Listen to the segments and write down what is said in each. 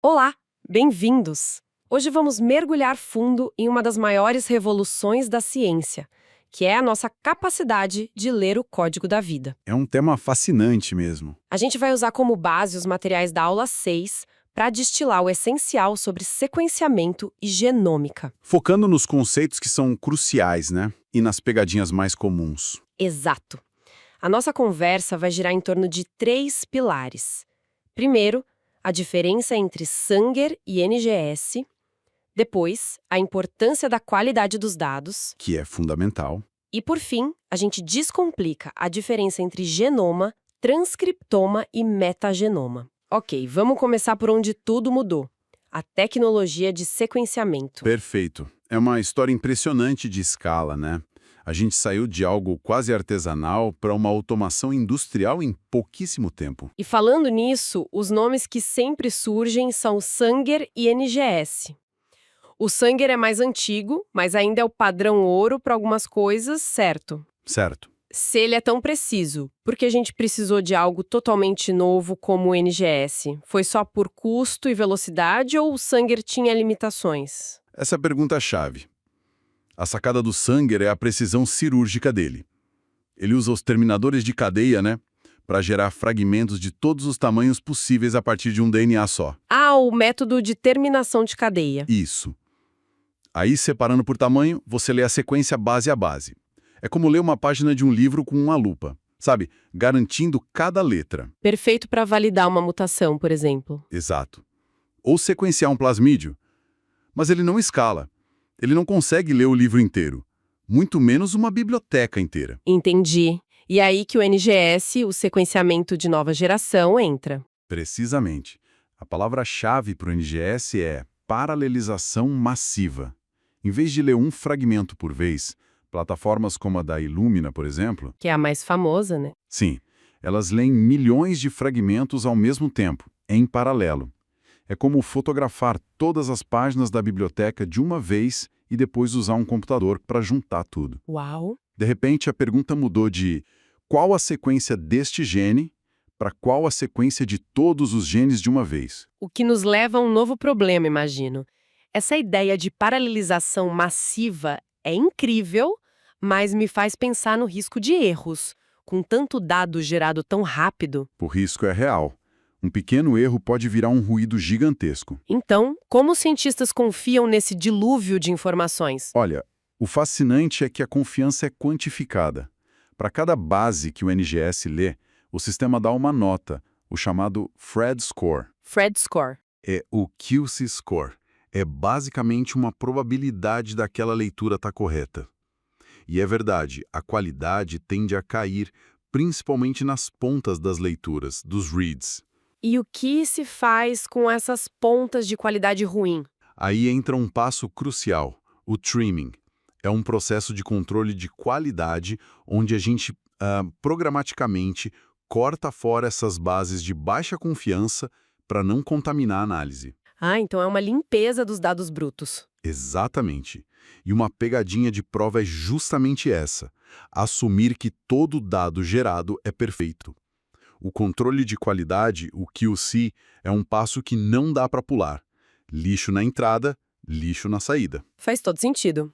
Olá, bem-vindos! Hoje vamos mergulhar fundo em uma das maiores revoluções da ciência, que é a nossa capacidade de ler o código da vida. É um tema fascinante mesmo. A gente vai usar como base os materiais da aula 6 para destilar o essencial sobre sequenciamento e genômica. Focando nos conceitos que são cruciais, né? E nas pegadinhas mais comuns. Exato! A nossa conversa vai girar em torno de 3 pilares. Primeiro, a diferença entre Sanger e NGS. Depois, a importância da qualidade dos dados. Que é fundamental. E, por fim, a gente descomplica a diferença entre genoma, transcriptoma e metagenoma. Ok, vamos começar por onde tudo mudou. A tecnologia de sequenciamento. Perfeito. É uma história impressionante de escala, né? A gente saiu de algo quase artesanal para uma automação industrial em pouquíssimo tempo. E falando nisso, os nomes que sempre surgem são Sanger e NGS. O Sanger é mais antigo, mas ainda é o padrão ouro para algumas coisas, certo? Certo. Se ele é tão preciso, por que a gente precisou de algo totalmente novo como o NGS? Foi só por custo e velocidade ou o Sanger tinha limitações? Essa é a pergunta-chave. A sacada do Sanger é a precisão cirúrgica dele. Ele usa os terminadores de cadeia, né? Para gerar fragmentos de todos os tamanhos possíveis a partir de um DNA só. Ah, o método de terminação de cadeia. Isso. Aí, separando por tamanho, você lê a sequência base a base. É como ler uma página de um livro com uma lupa, sabe? Garantindo cada letra. Perfeito para validar uma mutação, por exemplo. Exato. Ou sequenciar um plasmídio. Mas ele não escala. Ele não consegue ler o livro inteiro. Muito menos uma biblioteca inteira. Entendi. E aí que o NGS, o sequenciamento de nova geração, entra. Precisamente. A palavra-chave para o NGS é paralelização massiva. Em vez de ler um fragmento por vez, plataformas como a da Illumina, por exemplo, Que é a mais famosa, né? sim, elas leem milhões de fragmentos ao mesmo tempo, em paralelo. É como fotografar todas as páginas da biblioteca de uma vez e depois usar um computador para juntar tudo. Uau! De repente, a pergunta mudou de qual a sequência deste gene para qual a sequência de todos os genes de uma vez. O que nos leva a um novo problema, imagino. Essa ideia de paralelização massiva é incrível, mas me faz pensar no risco de erros. Com tanto dado gerado tão rápido. O risco é real. Um pequeno erro pode virar um ruído gigantesco. Então, como os cientistas confiam nesse dilúvio de informações? Olha, o fascinante é que a confiança é quantificada. Para cada base que o NGS lê, o sistema dá uma nota, o chamado Phred Score. Phred Score. É o QC Score. É basicamente uma probabilidade daquela leitura estar correta. E é verdade, a qualidade tende a cair, principalmente nas pontas das leituras, dos reads. E o que se faz com essas pontas de qualidade ruim? Aí entra um passo crucial, o trimming. É um processo de controle de qualidade onde a gente, programaticamente, corta fora essas bases de baixa confiança para não contaminar a análise. Ah, então é uma limpeza dos dados brutos. Exatamente. E uma pegadinha de prova é justamente essa: assumir que todo dado gerado é perfeito. O controle de qualidade, o QC, é um passo que não dá para pular. Lixo na entrada, lixo na saída. Faz todo sentido.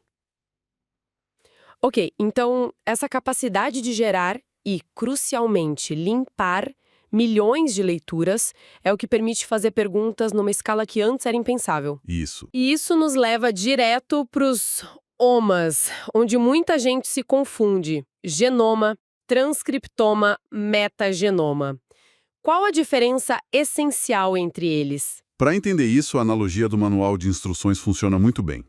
Ok, então essa capacidade de gerar e, crucialmente, limpar milhões de leituras é o que permite fazer perguntas numa escala que antes era impensável. Isso. E isso nos leva direto para os omas, onde muita gente se confunde. Genoma, transcriptoma, metagenoma. Qual a diferença essencial entre eles? Para entender isso, a analogia do manual de instruções funciona muito bem.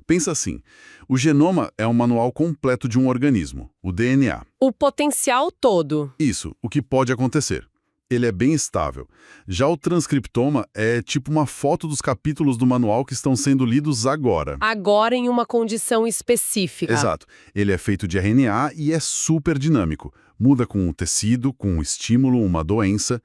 Pensa assim, o genoma é um manual completo de um organismo, o DNA. O potencial todo. Isso, o que pode acontecer. Ele é bem estável. Já o transcriptoma é tipo uma foto dos capítulos do manual que estão sendo lidos agora. Agora em uma condição específica. Exato. Ele é feito de RNA e é super dinâmico. Muda com o tecido, com um estímulo, uma doença.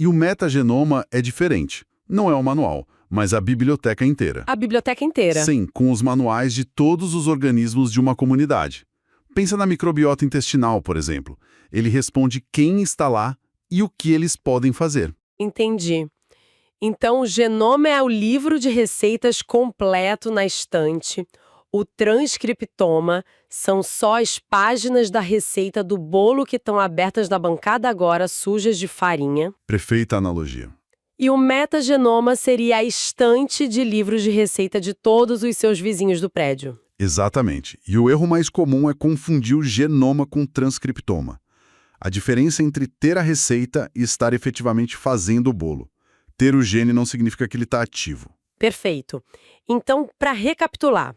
E o metagenoma é diferente. Não é um manual, mas a biblioteca inteira. A biblioteca inteira. Sim, com os manuais de todos os organismos de uma comunidade. Pensa na microbiota intestinal, por exemplo. Ele responde quem está lá e o que eles podem fazer. Entendi. Então, o genoma é o livro de receitas completo na estante. O transcriptoma são só as páginas da receita do bolo que estão abertas na bancada agora, sujas de farinha. Perfeita analogia. E o metagenoma seria a estante de livros de receita de todos os seus vizinhos do prédio. Exatamente. E o erro mais comum é confundir o genoma com transcriptoma. A diferença entre ter a receita e estar efetivamente fazendo o bolo. Ter o gene não significa que ele está ativo. Perfeito. Então, para recapitular,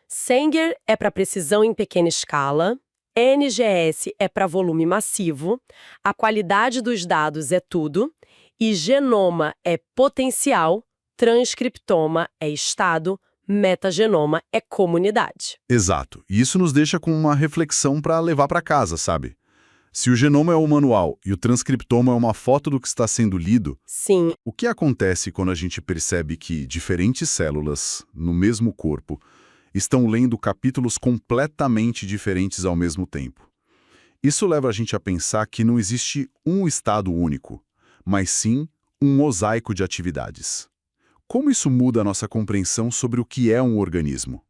Sanger é para precisão em pequena escala, NGS é para volume massivo, a qualidade dos dados é tudo, e genoma é potencial, transcriptoma é estado, metagenoma é comunidade. Exato. E isso nos deixa com uma reflexão para levar para casa, sabe? Se o genoma é o manual e o transcriptoma é uma foto do que está sendo lido, Sim, o que acontece quando a gente percebe que diferentes células, no mesmo corpo, estão lendo capítulos completamente diferentes ao mesmo tempo? Isso leva a gente a pensar que não existe um estado único, mas sim um mosaico de atividades. Como isso muda a nossa compreensão sobre o que é um organismo?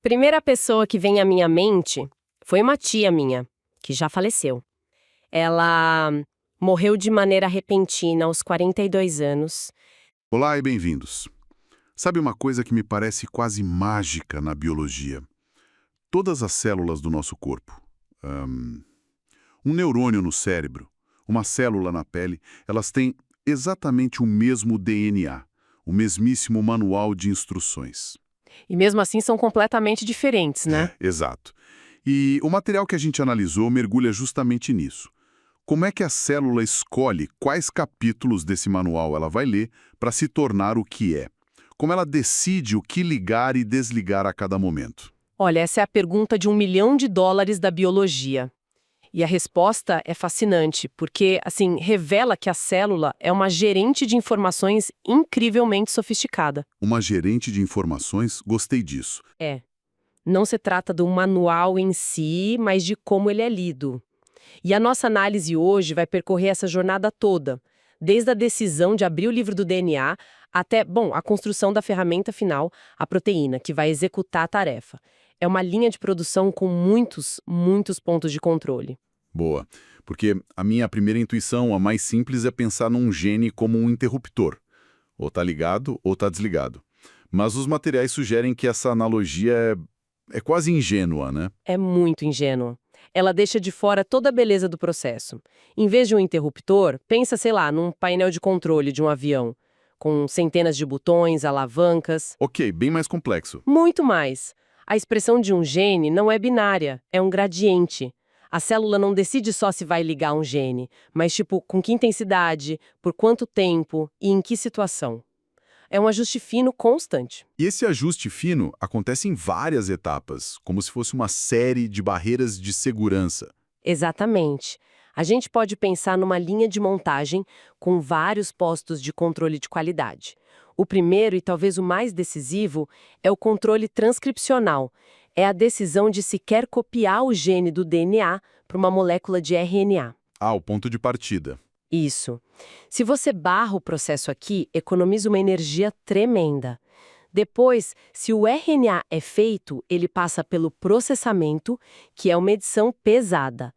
primeira pessoa que vem à minha mente foi uma tia minha, que já faleceu. Ela morreu de maneira repentina aos 42 anos. Olá e bem-vindos. Sabe uma coisa que me parece quase mágica na biologia? Todas as células do nosso corpo, um neurônio no cérebro, uma célula na pele, elas têm exatamente o mesmo DNA, o mesmíssimo manual de instruções. E mesmo assim são completamente diferentes, né? Exato. E o material que a gente analisou mergulha justamente nisso. Como é que a célula escolhe quais capítulos desse manual ela vai ler para se tornar o que é? Como ela decide o que ligar e desligar a cada momento? Olha, essa é a pergunta de $1 milhão da biologia. E a resposta é fascinante, porque, assim, revela que a célula é uma gerente de informações incrivelmente sofisticada. Uma gerente de informações, gostei disso. É. Não se trata do manual em si, mas de como ele é lido. E a nossa análise hoje vai percorrer essa jornada toda, desde a decisão de abrir o livro do DNA até, bom, a construção da ferramenta final, a proteína, que vai executar a tarefa. É uma linha de produção com muitos, muitos pontos de controle. Boa, porque a minha primeira intuição, a mais simples, é pensar num gene como um interruptor. Ou tá ligado ou tá desligado. Mas os materiais sugerem que essa analogia é quase ingênua, né? É muito ingênua. Ela deixa de fora toda a beleza do processo. Em vez de um interruptor, pensa, sei lá, num painel de controle de um avião, com centenas de botões, alavancas. Ok, bem mais complexo. Muito mais. A expressão de um gene não é binária, é um gradiente. A célula não decide só se vai ligar um gene, mas tipo, com que intensidade, por quanto tempo e em que situação. É um ajuste fino constante. E esse ajuste fino acontece em várias etapas, como se fosse uma série de barreiras de segurança. Exatamente. A gente pode pensar numa linha de montagem com vários postos de controle de qualidade. O primeiro e talvez o mais decisivo é o controle transcripcional. É a decisão de se quer copiar o gene do DNA para uma molécula de RNA. Ah, o ponto de partida. Isso. Se você barra o processo aqui, economiza uma energia tremenda. Depois, se o RNA é feito, ele passa pelo processamento, que é uma edição pesada.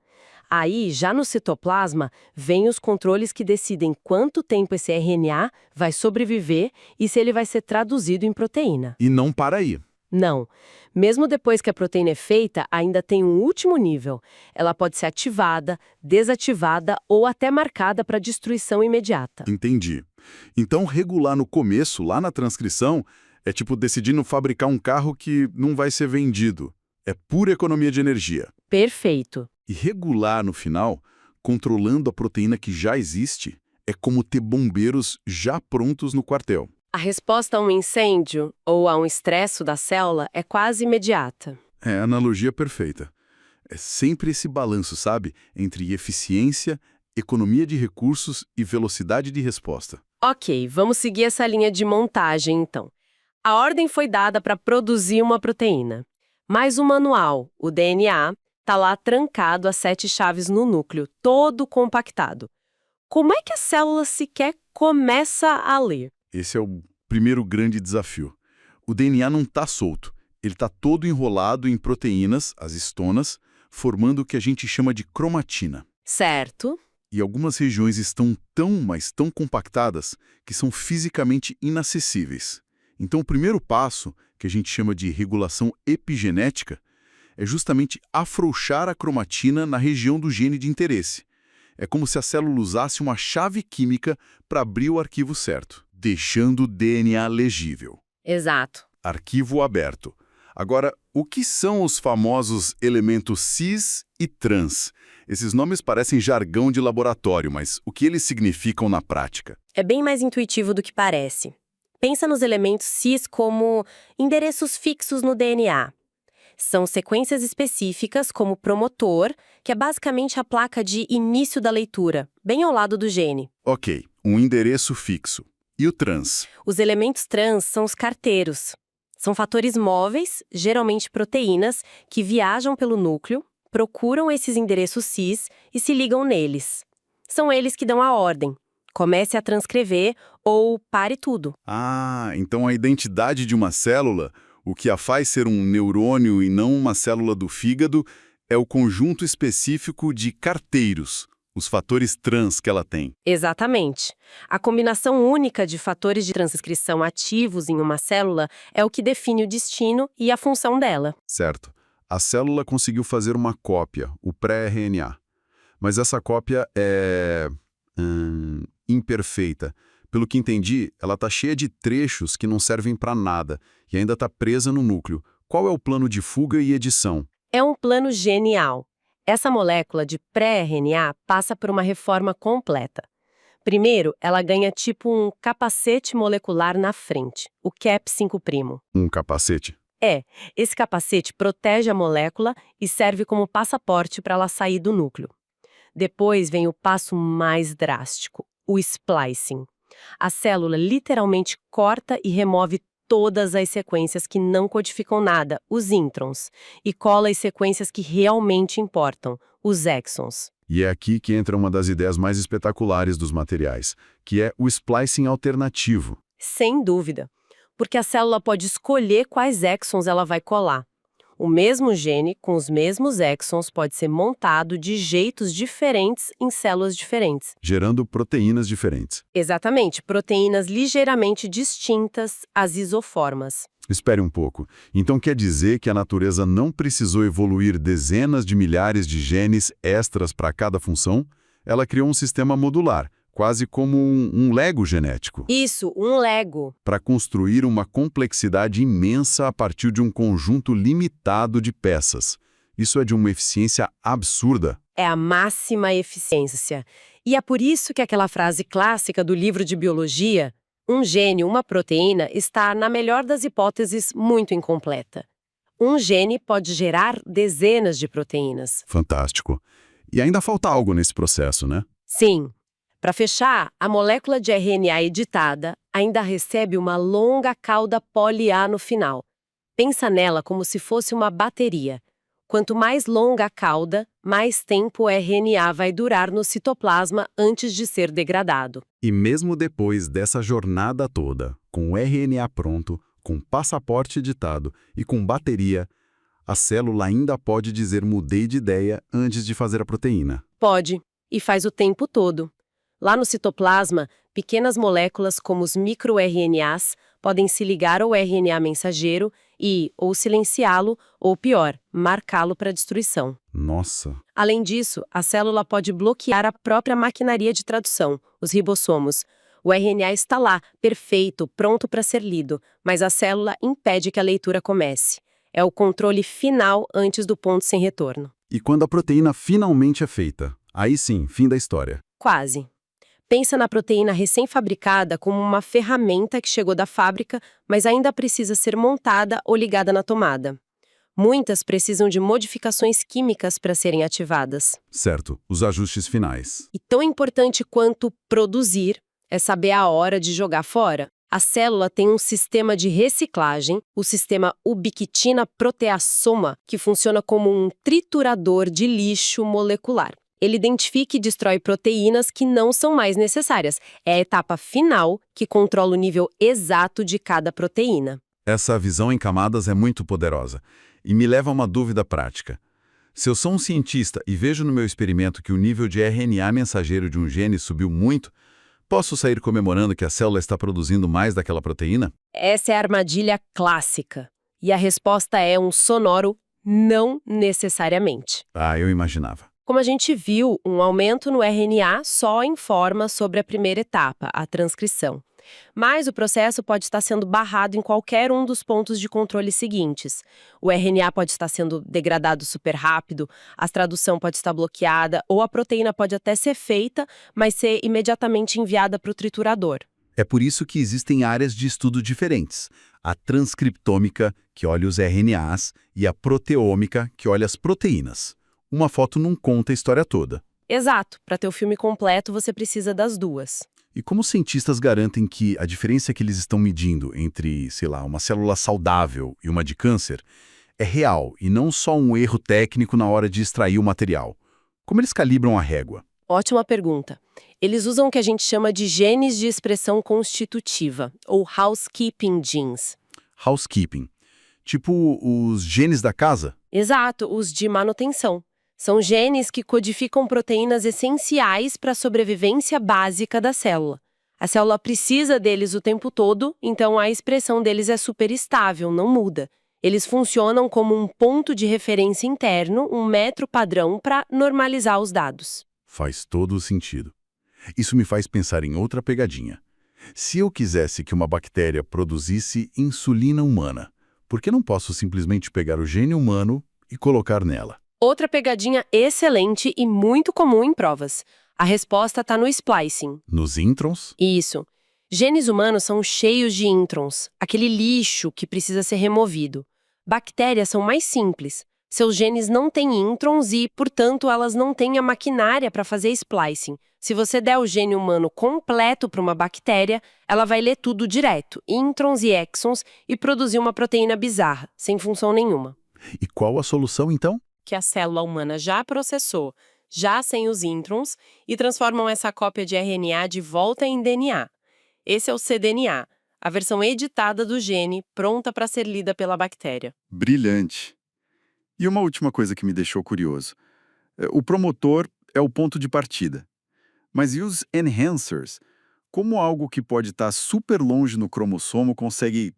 Aí, já no citoplasma, vem os controles que decidem quanto tempo esse RNA vai sobreviver e se ele vai ser traduzido em proteína. E não para aí. Não. Mesmo depois que a proteína é feita, ainda tem um último nível. Ela pode ser ativada, desativada ou até marcada para destruição imediata. Entendi. Então, regular no começo, lá na transcrição, é tipo decidindo fabricar um carro que não vai ser vendido. É pura economia de energia. Perfeito. E regular no final, controlando a proteína que já existe, é como ter bombeiros já prontos no quartel. A resposta a um incêndio ou a um estresse da célula é quase imediata. É a analogia perfeita. É sempre esse balanço, sabe? Entre eficiência, economia de recursos e velocidade de resposta. Ok, vamos seguir essa linha de montagem, então. A ordem foi dada para produzir uma proteína. Mas o manual, o DNA, está lá trancado a 7 chaves no núcleo, todo compactado. Como é que a célula sequer começa a ler. Esse é o primeiro grande desafio. O DNA não está solto. Ele está todo enrolado em proteínas, as histonas, formando o que a gente chama de cromatina. Certo. E algumas regiões estão mas tão compactadas, que são fisicamente inacessíveis. Então, o primeiro passo, que a gente chama de regulação epigenética, é justamente afrouxar a cromatina na região do gene de interesse. É como se a célula usasse uma chave química para abrir o arquivo certo, deixando o DNA legível. Exato. Arquivo aberto. Agora, o que são os famosos elementos cis e trans? Esses nomes parecem jargão de laboratório, mas o que eles significam na prática? É bem mais intuitivo do que parece. Pensa nos elementos cis como endereços fixos no DNA. São sequências específicas, como promotor, que é basicamente a placa de início da leitura, bem ao lado do gene. Ok, um endereço fixo. E o trans? Os elementos trans são os carteiros. São fatores móveis, geralmente proteínas, que viajam pelo núcleo, procuram esses endereços cis e se ligam neles. São eles que dão a ordem. Comece a transcrever ou pare tudo. Ah, então a identidade de uma célula, o que a faz ser um neurônio e não uma célula do fígado, é o conjunto específico de carteiros, os fatores trans que ela tem. Exatamente. A combinação única de fatores de transcrição ativos em uma célula é o que define o destino e a função dela. Certo. A célula conseguiu fazer uma cópia, o pré-RNA. Mas essa cópia é imperfeita. Pelo que entendi, ela está cheia de trechos que não servem para nada e ainda está presa no núcleo. Qual é o plano de fuga e edição? É um plano genial. Essa molécula de pré-RNA passa por uma reforma completa. Primeiro, ela ganha tipo um capacete molecular na frente, o Cap5'. Um capacete? Esse capacete protege a molécula e serve como passaporte para ela sair do núcleo. Depois vem o passo mais drástico, o splicing. A célula literalmente corta e remove todas as sequências que não codificam nada, os introns, e cola as sequências que realmente importam, os exons. E é aqui que entra uma das ideias mais espetaculares dos materiais, que é o splicing alternativo. Sem dúvida, porque a célula pode escolher quais exons ela vai colar. O mesmo gene, com os mesmos exons, pode ser montado de jeitos diferentes em células diferentes. Gerando proteínas diferentes. Exatamente, proteínas ligeiramente distintas, as isoformas. Espere um pouco. Então quer dizer que a natureza não precisou evoluir dezenas de milhares de genes extras para cada função? Ela criou um sistema modular, quase como um Lego genético. Isso, um Lego. Para construir uma complexidade imensa a partir de um conjunto limitado de peças. Isso é de uma eficiência absurda. É a máxima eficiência. E é por isso que aquela frase clássica do livro de biologia, um gene, uma proteína, está, na melhor das hipóteses, muito incompleta. Um gene pode gerar dezenas de proteínas. Fantástico. E ainda falta algo nesse processo, né? Sim. Para fechar, a molécula de RNA editada ainda recebe uma longa cauda poli-A no final. Pensa nela como se fosse uma bateria. Quanto mais longa a cauda, mais tempo o RNA vai durar no citoplasma antes de ser degradado. E mesmo depois dessa jornada toda, com o RNA pronto, com passaporte editado e com bateria, a célula ainda pode dizer mudei de ideia antes de fazer a proteína. Pode, e faz o tempo todo. Lá no citoplasma, pequenas moléculas como os microRNAs podem se ligar ao RNA mensageiro e ou silenciá-lo, ou pior, marcá-lo para destruição. Nossa! Além disso, a célula pode bloquear a própria maquinaria de tradução, os ribossomos. O RNA está lá, perfeito, pronto para ser lido, mas a célula impede que a leitura comece. É o controle final antes do ponto sem retorno. E quando a proteína finalmente é feita? Aí sim, fim da história. Quase. Pensa na proteína recém-fabricada como uma ferramenta que chegou da fábrica, mas ainda precisa ser montada ou ligada na tomada. Muitas precisam de modificações químicas para serem ativadas. Certo, os ajustes finais. E tão importante quanto produzir é saber a hora de jogar fora. A célula tem um sistema de reciclagem, o sistema ubiquitina-proteasoma, que funciona como um triturador de lixo molecular. Ele identifica e destrói proteínas que não são mais necessárias. É a etapa final que controla o nível exato de cada proteína. Essa visão em camadas é muito poderosa e me leva a uma dúvida prática. Se eu sou um cientista e vejo no meu experimento que o nível de RNA mensageiro de um gene subiu muito, posso sair comemorando que a célula está produzindo mais daquela proteína? Essa é a armadilha clássica. E a resposta é um sonoro não necessariamente. Ah, eu imaginava. Como a gente viu, um aumento no RNA só informa sobre a primeira etapa, a transcrição. Mas o processo pode estar sendo barrado em qualquer um dos pontos de controle seguintes. O RNA pode estar sendo degradado super rápido, a tradução pode estar bloqueada, ou a proteína pode até ser feita, mas ser imediatamente enviada para o triturador. É por isso que existem áreas de estudo diferentes. A transcriptômica, que olha os RNAs, e a proteômica, que olha as proteínas. Uma foto não conta a história toda. Exato, para ter o filme completo você precisa das duas. E como os cientistas garantem que a diferença que eles estão medindo entre, sei lá, uma célula saudável e uma de câncer é real e não só um erro técnico na hora de extrair o material? Como eles calibram a régua? Ótima pergunta. Eles usam o que a gente chama de genes de expressão constitutiva, ou housekeeping genes. Housekeeping. Tipo os genes da casa? Exato, os de manutenção. São genes que codificam proteínas essenciais para a sobrevivência básica da célula. A célula precisa deles o tempo todo, então a expressão deles é super estável, não muda. Eles funcionam como um ponto de referência interno, um metro padrão para normalizar os dados. Faz todo o sentido. Isso me faz pensar em outra pegadinha. Se eu quisesse que uma bactéria produzisse insulina humana, por que não posso simplesmente pegar o gene humano e colocar nela? Outra pegadinha excelente e muito comum em provas. A resposta está no splicing. Nos introns? Isso. Genes humanos são cheios de introns, aquele lixo que precisa ser removido. Bactérias são mais simples. Seus genes não têm introns e, portanto, elas não têm a maquinária para fazer splicing. Se você der o gene humano completo para uma bactéria, ela vai ler tudo direto, introns e exons, e produzir uma proteína bizarra, sem função nenhuma. E qual a solução, então? Que a célula humana já processou, já sem os introns, e transformam essa cópia de RNA de volta em DNA. Esse é o cDNA, a versão editada do gene, pronta para ser lida pela bactéria. Brilhante. E uma última coisa que me deixou curioso. O promotor é o ponto de partida. Mas e os enhancers? Como algo que pode estar super longe no cromossomo consegue,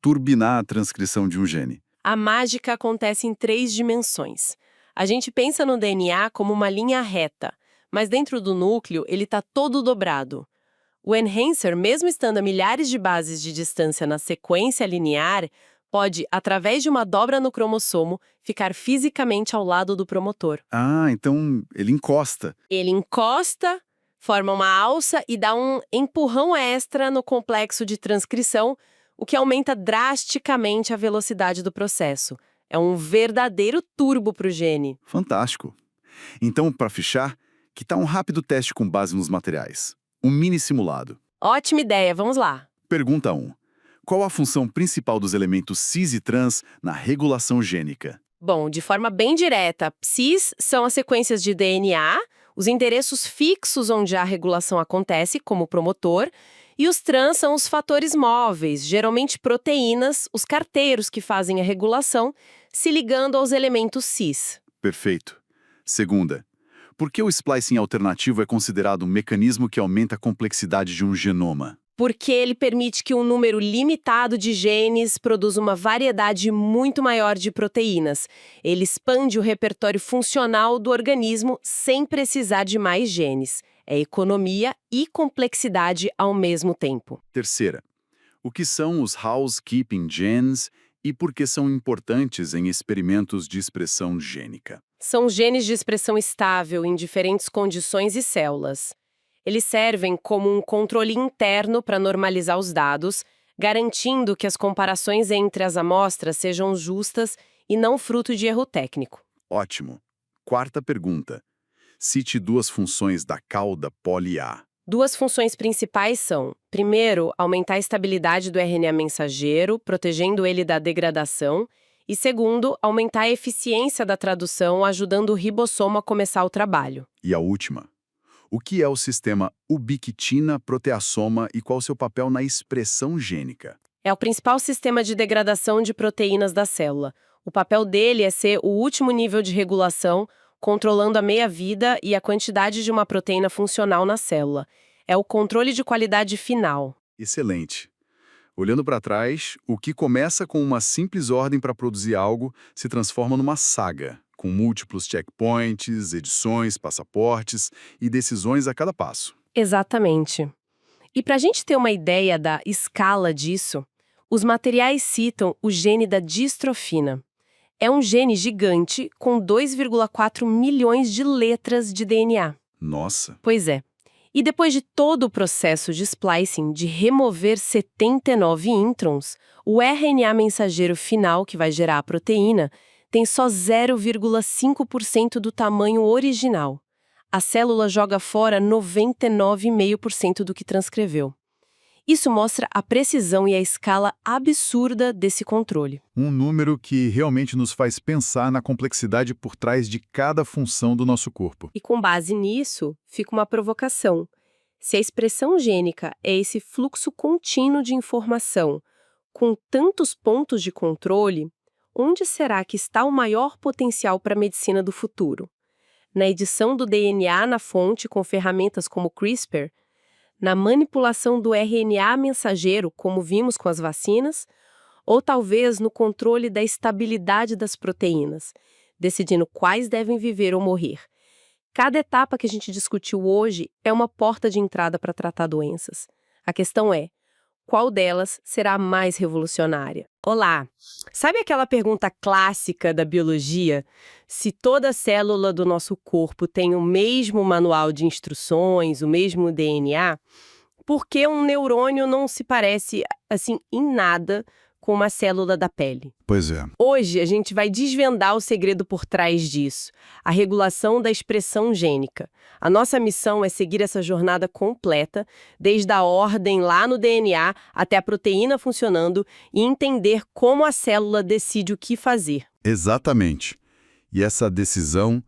turbinar a transcrição de um gene? A mágica acontece em 3 dimensões. A gente pensa no DNA como uma linha reta, mas dentro do núcleo ele está todo dobrado. O enhancer, mesmo estando a milhares de bases de distância na sequência linear, pode, através de uma dobra no cromossomo, ficar fisicamente ao lado do promotor. Ah, então ele encosta. Ele encosta, forma uma alça e dá um empurrão extra no complexo de transcrição, o que aumenta drasticamente a velocidade do processo. É um verdadeiro turbo para o gene. Fantástico. Então, para fechar, que tal um rápido teste com base nos materiais? Um mini simulado. Ótima ideia, vamos lá. Pergunta 1. Qual a função principal dos elementos cis e trans na regulação gênica? Bom, de forma bem direta, cis são as sequências de DNA, os endereços fixos onde a regulação acontece, como o promotor, e os trans são os fatores móveis, geralmente proteínas, os carteiros que fazem a regulação, se ligando aos elementos cis. Perfeito. Segunda, por que o splicing alternativo é considerado um mecanismo que aumenta a complexidade de um genoma? Porque ele permite que um número limitado de genes produza uma variedade muito maior de proteínas. Ele expande o repertório funcional do organismo sem precisar de mais genes. É economia e complexidade ao mesmo tempo. Terceira, o que são os housekeeping genes e por que são importantes em experimentos de expressão gênica? São genes de expressão estável em diferentes condições e células. Eles servem como um controle interno para normalizar os dados, garantindo que as comparações entre as amostras sejam justas e não fruto de erro técnico. Ótimo. Quarta pergunta. Cite 2 funções da cauda poli-A. 2 funções principais são, primeiro, aumentar a estabilidade do RNA mensageiro, protegendo ele da degradação, E segundo, aumentar a eficiência da tradução, ajudando o ribossomo a começar o trabalho. E a última. O que é o sistema ubiquitina-proteassoma e qual o seu papel na expressão gênica? É o principal sistema de degradação de proteínas da célula. O papel dele é ser o último nível de regulação, controlando a meia-vida e a quantidade de uma proteína funcional na célula. É o controle de qualidade final. Excelente. Olhando para trás, o que começa com uma simples ordem para produzir algo se transforma numa saga, com múltiplos checkpoints, edições, passaportes e decisões a cada passo. Exatamente. E para a gente ter uma ideia da escala disso, os materiais citam o gene da distrofina. É um gene gigante com 2,4 milhões de letras de DNA. Nossa! Pois é. E depois de todo o processo de splicing, de remover 79 introns, o RNA mensageiro final, que vai gerar a proteína, tem só 0,5% do tamanho original. A célula joga fora 99,5% do que transcreveu. Isso mostra a precisão e a escala absurda desse controle. Um número que realmente nos faz pensar na complexidade por trás de cada função do nosso corpo. E com base nisso, fica uma provocação. Se a expressão gênica é esse fluxo contínuo de informação, com tantos pontos de controle, onde será que está o maior potencial para a medicina do futuro? Na edição do DNA na fonte com ferramentas como CRISPR, na manipulação do RNA mensageiro, como vimos com as vacinas, ou talvez no controle da estabilidade das proteínas, decidindo quais devem viver ou morrer. Cada etapa que a gente discutiu hoje é uma porta de entrada para tratar doenças. A questão é, qual delas será a mais revolucionária? Olá! Sabe aquela pergunta clássica da biologia? Se toda célula do nosso corpo tem o mesmo manual de instruções, o mesmo DNA, por que um neurônio não se parece, assim, em nada com uma célula da pele? Pois é. Hoje, a gente vai desvendar o segredo por trás disso, a regulação da expressão gênica. A nossa missão é seguir essa jornada completa, desde a ordem lá no DNA até a proteína funcionando e entender como a célula decide o que fazer. Exatamente. E essa decisão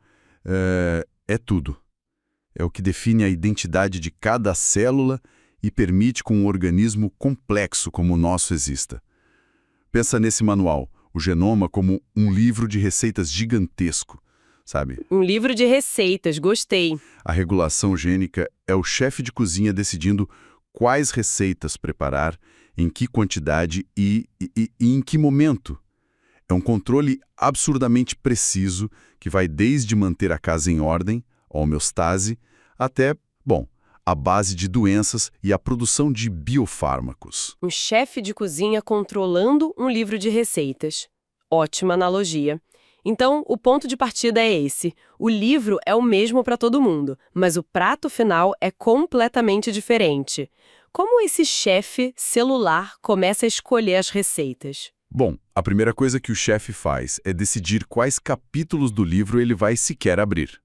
é tudo. É o que define a identidade de cada célula e permite que um organismo complexo como o nosso exista. Pensa nesse manual, o genoma, como um livro de receitas gigantesco, sabe? Um livro de receitas, gostei. A regulação gênica é o chefe de cozinha decidindo quais receitas preparar, em que quantidade e em que momento. É um controle absurdamente preciso que vai desde manter a casa em ordem, a homeostase, até, a base de doenças e a produção de biofármacos. Um chefe de cozinha controlando um livro de receitas. Ótima analogia. Então, o ponto de partida é esse. O livro é o mesmo para todo mundo, mas o prato final é completamente diferente. Como esse chefe celular começa a escolher as receitas? Bom, a primeira coisa que o chefe faz é decidir quais capítulos do livro ele vai sequer abrir.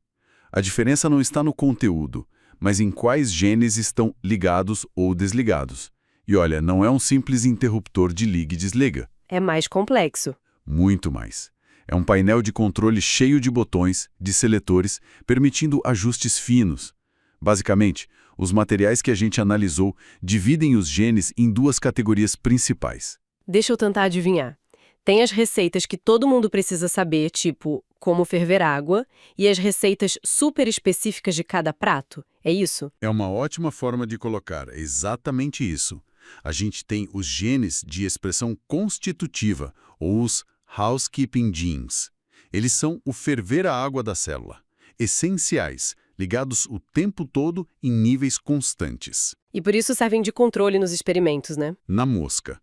A diferença não está no conteúdo, mas em quais genes estão ligados ou desligados. E olha, não é um simples interruptor de liga e desliga. É mais complexo. Muito mais. É um painel de controle cheio de botões, de seletores, permitindo ajustes finos. Basicamente, os materiais que a gente analisou dividem os genes em duas categorias principais. Deixa eu tentar adivinhar. Tem as receitas que todo mundo precisa saber, tipo como ferver água, e as receitas super específicas de cada prato. É isso? É uma ótima forma de colocar, é exatamente isso. A gente tem os genes de expressão constitutiva, ou os housekeeping genes. Eles são o ferver a água da célula, essenciais, ligados o tempo todo em níveis constantes. E por isso servem de controle nos experimentos, né? Na mosca.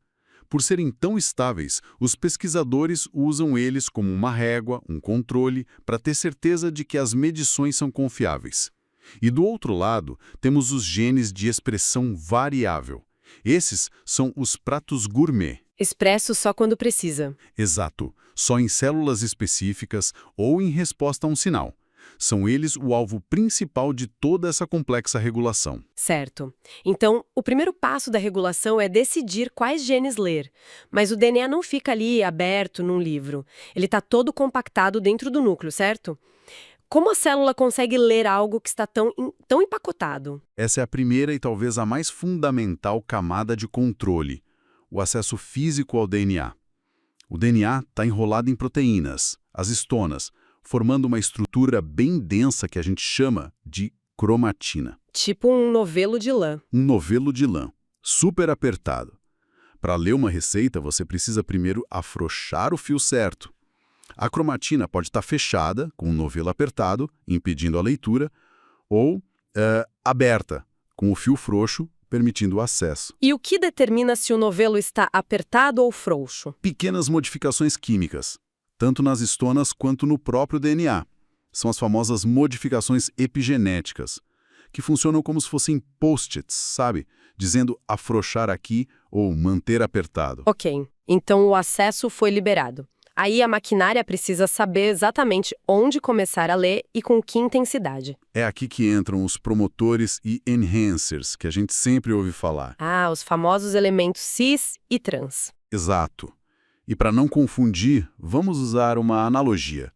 Por serem tão estáveis, os pesquisadores usam eles como uma régua, um controle, para ter certeza de que as medições são confiáveis. E do outro lado, temos os genes de expressão variável. Esses são os pratos gourmet. Expresso só quando precisa. Exato, só em células específicas ou em resposta a um sinal. São eles o alvo principal de toda essa complexa regulação. Certo. Então, o primeiro passo da regulação é decidir quais genes ler. Mas o DNA não fica ali aberto num livro. Ele está todo compactado dentro do núcleo, certo? Como a célula consegue ler algo que está tão empacotado? Essa é a primeira e talvez a mais fundamental camada de controle, o acesso físico ao DNA. O DNA está enrolado em proteínas, as histonas, formando uma estrutura bem densa que a gente chama de cromatina. Tipo um novelo de lã. Um novelo de lã, super apertado. Para ler uma receita, você precisa primeiro afrouxar o fio certo. A cromatina pode estar fechada, com um novelo apertado, impedindo a leitura, ou aberta, com o fio frouxo, permitindo o acesso. E o que determina se o novelo está apertado ou frouxo? Pequenas modificações químicas, tanto nas histonas quanto no próprio DNA. São as famosas modificações epigenéticas, que funcionam como se fossem post-its, sabe? Dizendo afrouxar aqui ou manter apertado. Ok, então o acesso foi liberado. Aí a maquinária precisa saber exatamente onde começar a ler e com que intensidade. É aqui que entram os promotores e enhancers, que a gente sempre ouve falar. Ah, os famosos elementos cis e trans. Exato. E para não confundir, vamos usar uma analogia.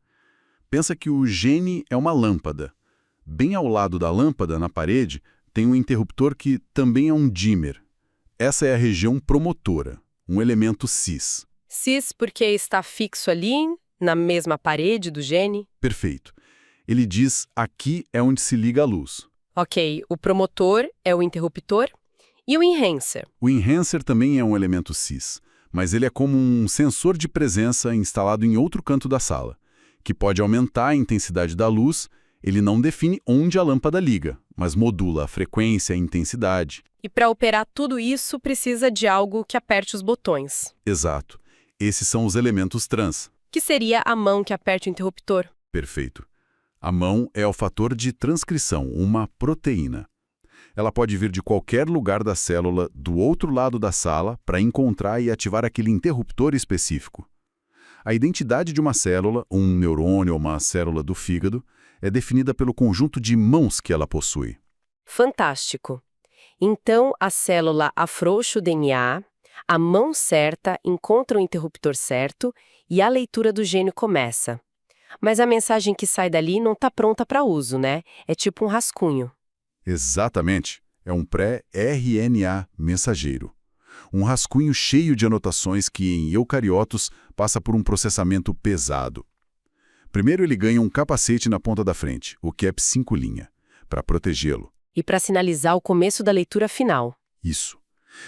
Pensa que o gene é uma lâmpada. Bem ao lado da lâmpada, na parede, tem um interruptor que também é um dimmer. Essa é a região promotora, um elemento cis. Cis porque está fixo ali, na mesma parede do gene. Perfeito. Ele diz, aqui é onde se liga a luz. Ok, o promotor é o interruptor e o enhancer. O enhancer também é um elemento cis, mas ele é como um sensor de presença instalado em outro canto da sala, que pode aumentar a intensidade da luz. Ele não define onde a lâmpada liga, mas modula a frequência e a intensidade. E para operar tudo isso, precisa de algo que aperte os botões. Exato. Esses são os elementos trans. Que seria a mão que aperte o interruptor. Perfeito. A mão é o fator de transcrição, uma proteína. Ela pode vir de qualquer lugar da célula, do outro lado da sala, para encontrar e ativar aquele interruptor específico. A identidade de uma célula, um neurônio ou uma célula do fígado, é definida pelo conjunto de mãos que ela possui. Fantástico. Então, a célula afrouxa o DNA, a mão certa encontra o interruptor certo e a leitura do gene começa. Mas a mensagem que sai dali não está pronta para uso, né? É tipo um rascunho. Exatamente. É um pré-RNA mensageiro. Um rascunho cheio de anotações que, em eucariotos, passa por um processamento pesado. Primeiro ele ganha um capacete na ponta da frente, o cap 5', para protegê-lo. E para sinalizar o começo da leitura final. Isso.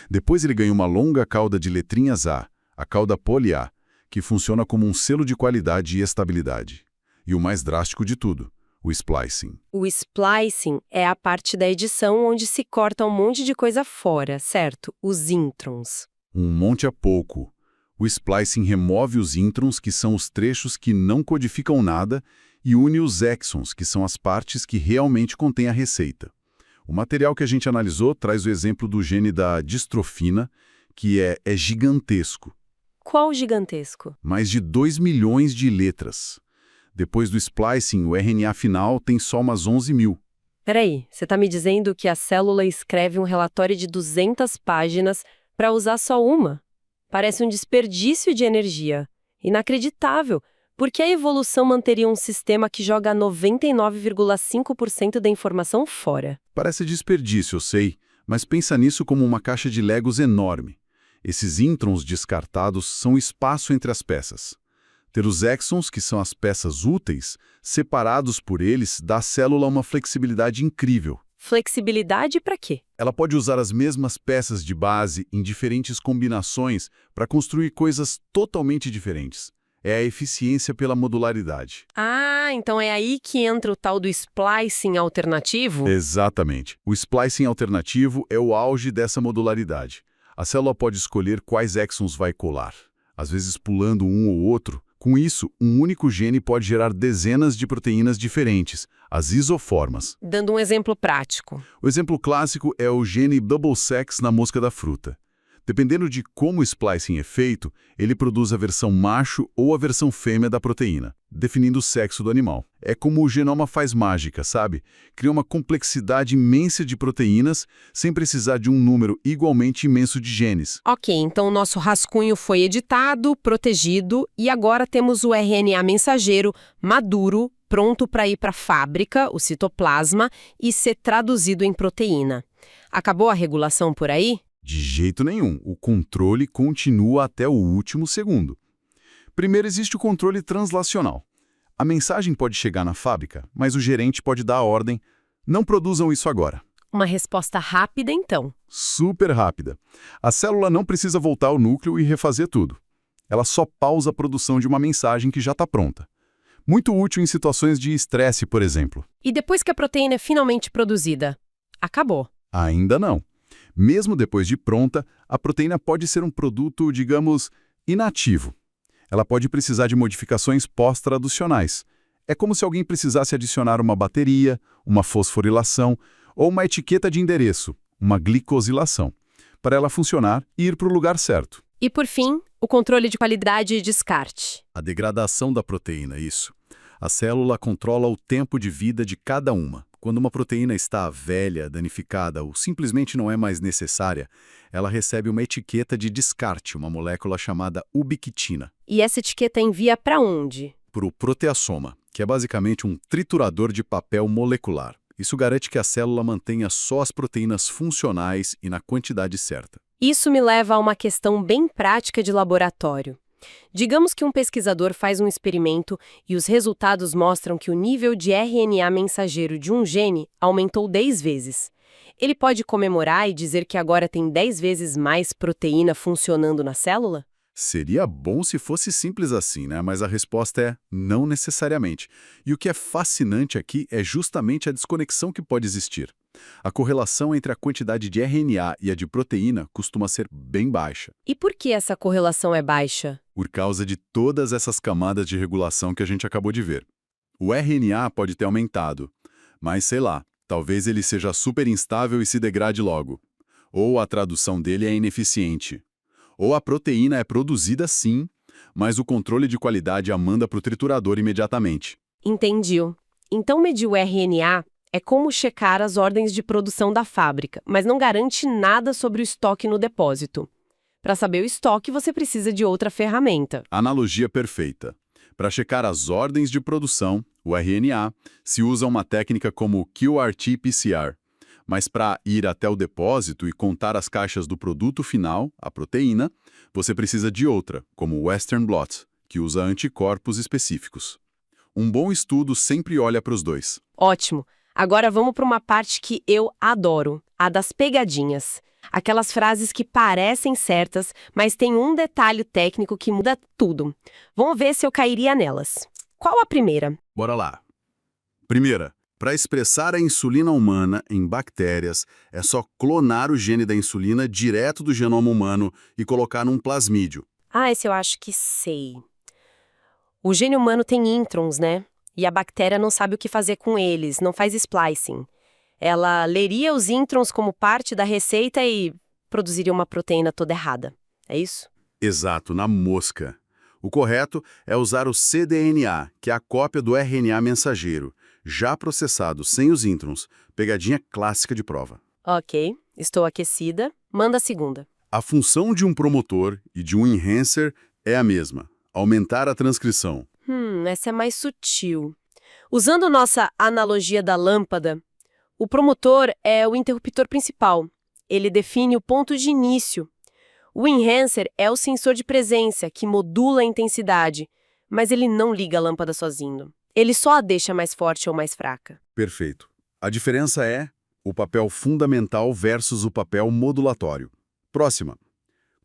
Depois ele ganha uma longa cauda de letrinhas a cauda poli-A, que funciona como um selo de qualidade e estabilidade. E o mais drástico de tudo, o splicing. O splicing é a parte da edição onde se corta um monte de coisa fora, certo? Os introns. Um monte a pouco. O splicing remove os introns, que são os trechos que não codificam nada, e une os exons, que são as partes que realmente contêm a receita. O material que a gente analisou traz o exemplo do gene da distrofina, que é gigantesco. Qual gigantesco? Mais de 2 milhões de letras. Depois do splicing, o RNA final tem só umas 11 mil. Peraí, você está me dizendo que a célula escreve um relatório de 200 páginas para usar só uma? Parece um desperdício de energia. Inacreditável. Por que a evolução manteria um sistema que joga 99,5% da informação fora? Parece desperdício, eu sei, mas pensa nisso como uma caixa de Legos enorme. Esses introns descartados são espaço entre as peças. Ter os exons, que são as peças úteis, separados por eles, dá à célula uma flexibilidade incrível. Flexibilidade para quê? Ela pode usar as mesmas peças de base em diferentes combinações para construir coisas totalmente diferentes. É a eficiência pela modularidade. Ah, então é aí que entra o tal do splicing alternativo? Exatamente. O splicing alternativo é o auge dessa modularidade. A célula pode escolher quais exons vai colar, às vezes pulando um ou outro. Com isso, um único gene pode gerar dezenas de proteínas diferentes, as isoformas. Dando um exemplo prático. O exemplo clássico é o gene double sex na mosca da fruta. Dependendo de como o splicing é feito, ele produz a versão macho ou a versão fêmea da proteína, definindo o sexo do animal. É como o genoma faz mágica, sabe? Cria uma complexidade imensa de proteínas sem precisar de um número igualmente imenso de genes. Ok, então o nosso rascunho foi editado, protegido e agora temos o RNA mensageiro maduro, pronto para ir para a fábrica, o citoplasma, e ser traduzido em proteína. Acabou a regulação por aí? De jeito nenhum, o controle continua até o último segundo. Primeiro existe o controle translacional. A mensagem pode chegar na fábrica, mas o gerente pode dar a ordem: não produzam isso agora. Uma resposta rápida, então. Super rápida. A célula não precisa voltar ao núcleo e refazer tudo. Ela só pausa a produção de uma mensagem que já está pronta. Muito útil em situações de estresse, por exemplo. E depois que a proteína é finalmente produzida? Acabou. Ainda não. Mesmo depois de pronta, a proteína pode ser um produto, digamos, inativo. Ela pode precisar de modificações pós-traducionais. É como se alguém precisasse adicionar uma bateria, uma fosforilação ou uma etiqueta de endereço, uma glicosilação, para ela funcionar e ir para o lugar certo. E por fim, o controle de qualidade e descarte. A degradação da proteína, isso. A célula controla o tempo de vida de cada uma. Quando uma proteína está velha, danificada ou simplesmente não é mais necessária, ela recebe uma etiqueta de descarte, uma molécula chamada ubiquitina. E essa etiqueta envia para onde? Para o proteassoma, que é basicamente um triturador de papel molecular. Isso garante que a célula mantenha só as proteínas funcionais e na quantidade certa. Isso me leva a uma questão bem prática de laboratório. Digamos que um pesquisador faz um experimento e os resultados mostram que o nível de RNA mensageiro de um gene aumentou 10 vezes. Ele pode comemorar e dizer que agora tem 10 vezes mais proteína funcionando na célula? Seria bom se fosse simples assim, né? Mas a resposta é não necessariamente. E o que é fascinante aqui é justamente a desconexão que pode existir. A correlação entre a quantidade de RNA e a de proteína costuma ser bem baixa. E por que essa correlação é baixa? Por causa de todas essas camadas de regulação que a gente acabou de ver. O RNA pode ter aumentado, mas sei lá, talvez ele seja super instável e se degrade logo. Ou a tradução dele é ineficiente. Ou a proteína é produzida sim, mas o controle de qualidade a manda para o triturador imediatamente. Entendi. Então medir o RNA é como checar as ordens de produção da fábrica, mas não garante nada sobre o estoque no depósito. Para saber o estoque, você precisa de outra ferramenta. Analogia perfeita. Para checar as ordens de produção, o RNA, se usa uma técnica como QRT-PCR. Mas para ir até o depósito e contar as caixas do produto final, a proteína, você precisa de outra, como o Western blot, que usa anticorpos específicos. Um bom estudo sempre olha para os dois. Ótimo. Agora vamos para uma parte que eu adoro, a das pegadinhas. Aquelas frases que parecem certas, mas tem um detalhe técnico que muda tudo. Vamos ver se eu cairia nelas. Qual a primeira? Bora lá. Primeira, para expressar a insulina humana em bactérias, é só clonar o gene da insulina direto do genoma humano e colocar num plasmídio. Ah, esse eu acho que sei. O gene humano tem introns, né? E a bactéria não sabe o que fazer com eles, não faz splicing. Ela leria os introns como parte da receita e produziria uma proteína toda errada. É isso? Exato, na mosca. O correto é usar o cDNA, que é a cópia do RNA mensageiro, já processado sem os introns, pegadinha clássica de prova. Ok, estou aquecida. Manda a segunda. A função de um promotor e de um enhancer é a mesma, aumentar a transcrição. Essa é mais sutil. Usando nossa analogia da lâmpada, o promotor é o interruptor principal. Ele define o ponto de início. O enhancer é o sensor de presença, que modula a intensidade, mas ele não liga a lâmpada sozinho. Ele só a deixa mais forte ou mais fraca. Perfeito. A diferença é o papel fundamental versus o papel modulatório. Próxima.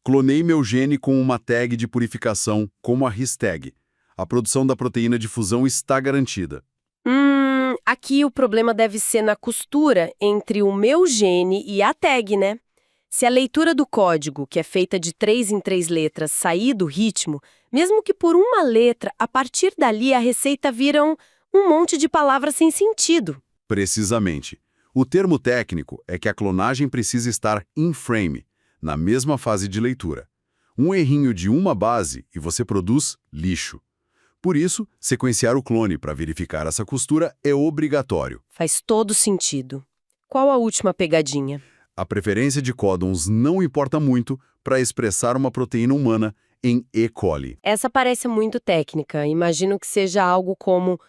Clonei meu gene com uma tag de purificação, como a histag. A produção da proteína de fusão está garantida. Aqui o problema deve ser na costura entre o meu gene e a tag, né? Se a leitura do código, que é feita de 3 em 3 letras, sair do ritmo, mesmo que por uma letra, a partir dali a receita vira um monte de palavras sem sentido. Precisamente. O termo técnico é que a clonagem precisa estar in frame, na mesma fase de leitura. Um errinho de uma base e você produz lixo. Por isso, sequenciar o clone para verificar essa costura é obrigatório. Faz todo sentido. Qual a última pegadinha? A preferência de códons não importa muito para expressar uma proteína humana em E. coli. Essa parece muito técnica. Imagino que seja algo como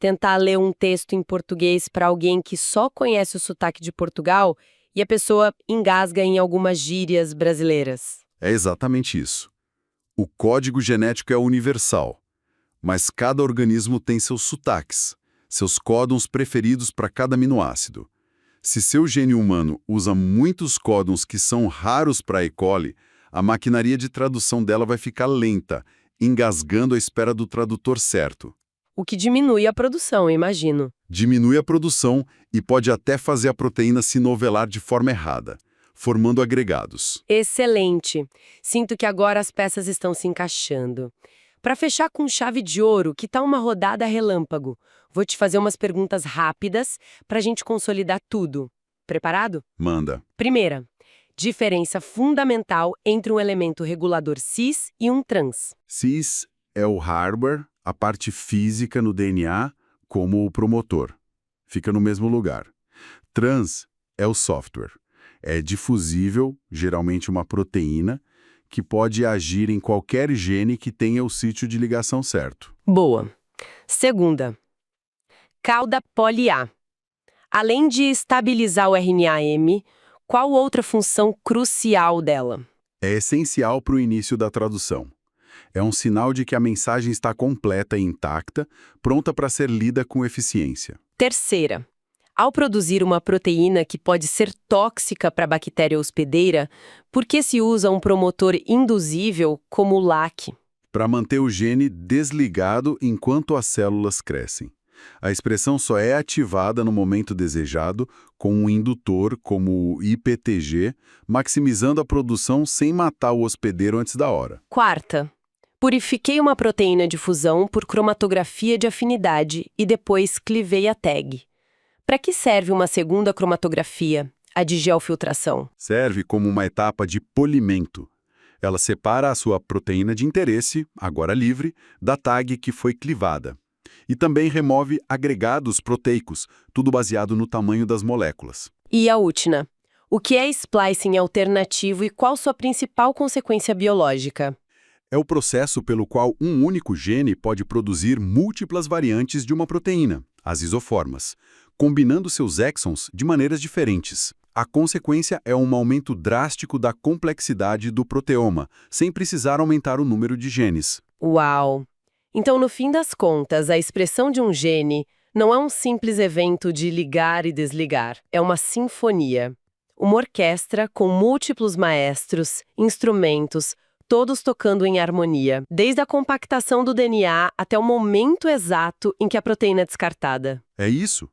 tentar ler um texto em português para alguém que só conhece o sotaque de Portugal e a pessoa engasga em algumas gírias brasileiras. É exatamente isso. O código genético é universal, mas cada organismo tem seus sotaques, seus códons preferidos para cada aminoácido. Se seu gene humano usa muitos códons que são raros para E. coli, a maquinaria de tradução dela vai ficar lenta, engasgando à espera do tradutor certo. O que diminui a produção, imagino. Diminui a produção e pode até fazer a proteína se novelar de forma errada, formando agregados. Excelente. Sinto que agora as peças estão se encaixando. Para fechar com chave de ouro, que tal uma rodada relâmpago? Vou te fazer umas perguntas rápidas para a gente consolidar tudo. Preparado? Manda. Primeira, diferença fundamental entre um elemento regulador cis e um trans. Cis é o hardware, a parte física no DNA, como o promotor. Fica no mesmo lugar. Trans é o software. É difusível, geralmente uma proteína, que pode agir em qualquer gene que tenha o sítio de ligação certo. Boa. Segunda, cauda poli-A. Além de estabilizar o RNA-M, qual outra função crucial dela? É essencial para o início da tradução. É um sinal de que a mensagem está completa e intacta, pronta para ser lida com eficiência. Terceira, ao produzir uma proteína que pode ser tóxica para a bactéria hospedeira, por que se usa um promotor induzível como o LAC? Para manter o gene desligado enquanto as células crescem. A expressão só é ativada no momento desejado com um indutor como o IPTG, maximizando a produção sem matar o hospedeiro antes da hora. Quarta, purifiquei uma proteína de fusão por cromatografia de afinidade e depois clivei a tag. Para que serve uma segunda cromatografia, a de geofiltração? Serve como uma etapa de polimento. Ela separa a sua proteína de interesse, agora livre, da tag que foi clivada. E também remove agregados proteicos, tudo baseado no tamanho das moléculas. E a última, o que é splicing alternativo e qual sua principal consequência biológica? É o processo pelo qual um único gene pode produzir múltiplas variantes de uma proteína, as isoformas, combinando seus exons de maneiras diferentes. A consequência é um aumento drástico da complexidade do proteoma, sem precisar aumentar o número de genes. Uau! Então, no fim das contas, a expressão de um gene não é um simples evento de ligar e desligar, é uma sinfonia. Uma orquestra com múltiplos maestros, instrumentos, todos tocando em harmonia, desde a compactação do DNA até o momento exato em que a proteína é descartada. É isso.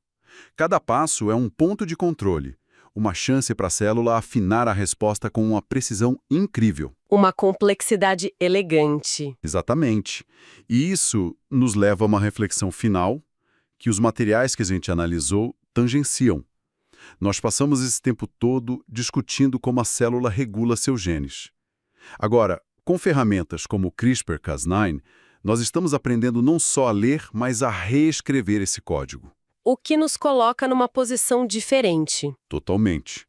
Cada passo é um ponto de controle, uma chance para a célula afinar a resposta com uma precisão incrível. Uma complexidade elegante. Exatamente. E isso nos leva a uma reflexão final que os materiais que a gente analisou tangenciam. Nós passamos esse tempo todo discutindo como a célula regula seus genes. Agora, com ferramentas como o CRISPR-Cas9, nós estamos aprendendo não só a ler, mas a reescrever esse código. O que nos coloca numa posição diferente. Totalmente.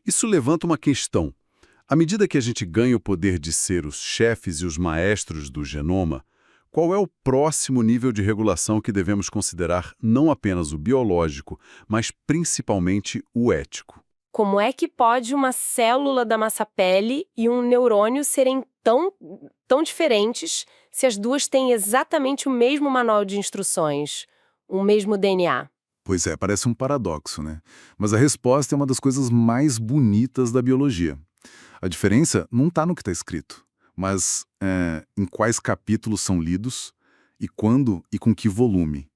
Isso levanta uma questão. À medida que a gente ganha o poder de ser os chefes e os maestros do genoma, qual é o próximo nível de regulação que devemos considerar não apenas o biológico, mas principalmente o ético? Como é que pode uma célula da nossa pele e um neurônio serem tão diferentes se as duas têm exatamente o mesmo manual de instruções, o mesmo DNA? Pois é, parece um paradoxo, né? Mas a resposta é uma das coisas mais bonitas da biologia. A diferença não está no que está escrito, mas em quais capítulos são lidos e quando e com que volume.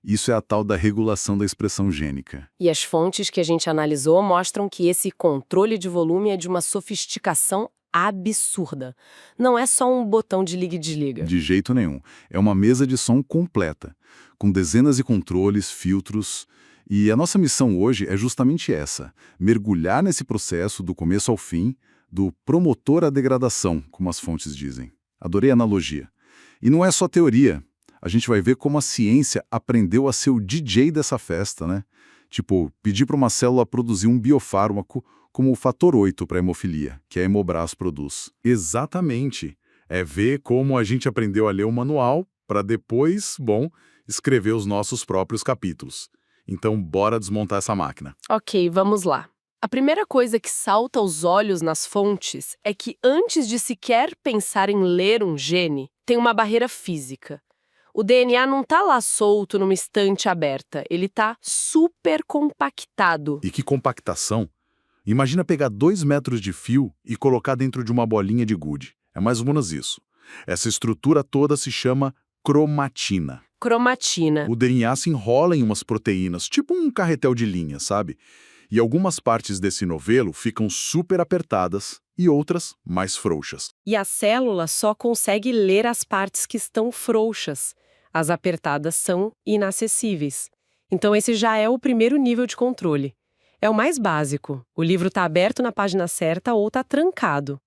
Isso é a tal da regulação da expressão gênica. E as fontes que a gente analisou mostram que esse controle de volume é de uma sofisticação absurda. Não é só um botão de liga e desliga. De jeito nenhum. É uma mesa de som completa, com dezenas de controles, filtros. E a nossa missão hoje é justamente essa: mergulhar nesse processo do começo ao fim, do promotor à degradação, como as fontes dizem. Adorei a analogia. E não é só teoria. A gente vai ver como a ciência aprendeu a ser o DJ dessa festa, né? Tipo, pedir para uma célula produzir um biofármaco como o fator 8 para a hemofilia, que a Hemobras produz. Exatamente. É ver como a gente aprendeu a ler o manual para depois, escrever os nossos próprios capítulos. Então, bora desmontar essa máquina. Ok, vamos lá. A primeira coisa que salta aos olhos nas fontes é que antes de sequer pensar em ler um gene, tem uma barreira física. O DNA não tá lá solto numa estante aberta, ele tá super compactado. E que compactação! Imagina pegar 2 metros de fio e colocar dentro de uma bolinha de gude. É mais ou menos isso. Essa estrutura toda se chama cromatina. Cromatina. O DNA se enrola em umas proteínas, tipo um carretel de linha, sabe? E algumas partes desse novelo ficam super apertadas e outras mais frouxas. E a célula só consegue ler as partes que estão frouxas. As apertadas são inacessíveis. Então esse já é o primeiro nível de controle. É o mais básico. O livro está aberto na página certa ou está trancado.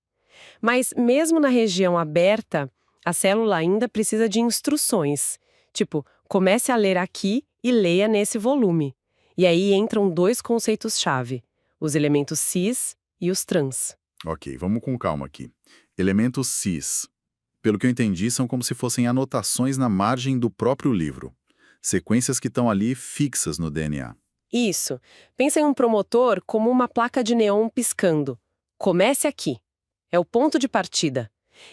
Mas mesmo na região aberta, a célula ainda precisa de instruções. Tipo, comece a ler aqui e leia nesse volume. E aí entram 2 conceitos-chave, os elementos cis e os trans. Ok, vamos com calma aqui. Elementos cis. Pelo que eu entendi, são como se fossem anotações na margem do próprio livro. Sequências que estão ali fixas no DNA. Isso. Pensa em um promotor como uma placa de neon piscando. Comece aqui. É o ponto de partida.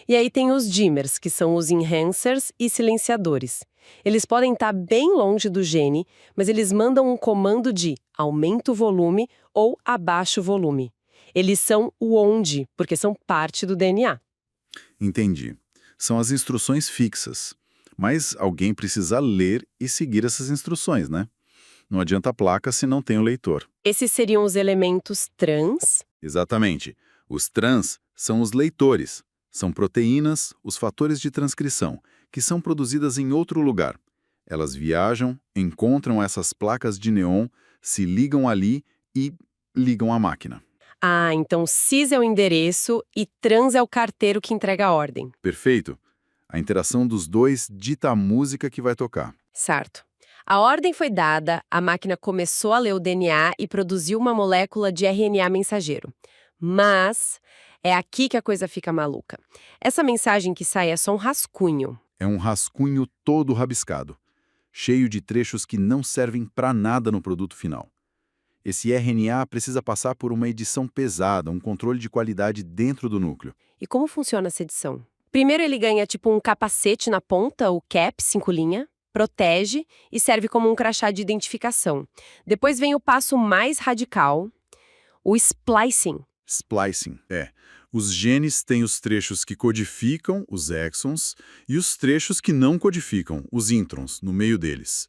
E aí tem os dimers, que são os enhancers e silenciadores. Eles podem estar bem longe do gene, mas eles mandam um comando de aumenta o volume ou abaixa o volume. Eles são o onde, porque são parte do DNA. Entendi. São as instruções fixas. Mas alguém precisa ler e seguir essas instruções, né? Não adianta a placa se não tem o leitor. Esses seriam os elementos trans. Exatamente. Os trans são os leitores. São proteínas, os fatores de transcrição, que são produzidas em outro lugar. Elas viajam, encontram essas placas de neon, se ligam ali e ligam a máquina. Ah, então cis é o endereço e trans é o carteiro que entrega a ordem. Perfeito. A interação dos dois dita a música que vai tocar. Certo. A ordem foi dada, a máquina começou a ler o DNA e produziu uma molécula de RNA mensageiro. Mas é aqui que a coisa fica maluca. Essa mensagem que sai é só um rascunho. É um rascunho todo rabiscado, cheio de trechos que não servem para nada no produto final. Esse RNA precisa passar por uma edição pesada, um controle de qualidade dentro do núcleo. E como funciona essa edição? Primeiro ele ganha tipo um capacete na ponta, o CAP, 5 linha, protege e serve como um crachá de identificação. Depois vem o passo mais radical, o splicing. Splicing, Os genes têm os trechos que codificam, os exons, e os trechos que não codificam, os introns, no meio deles.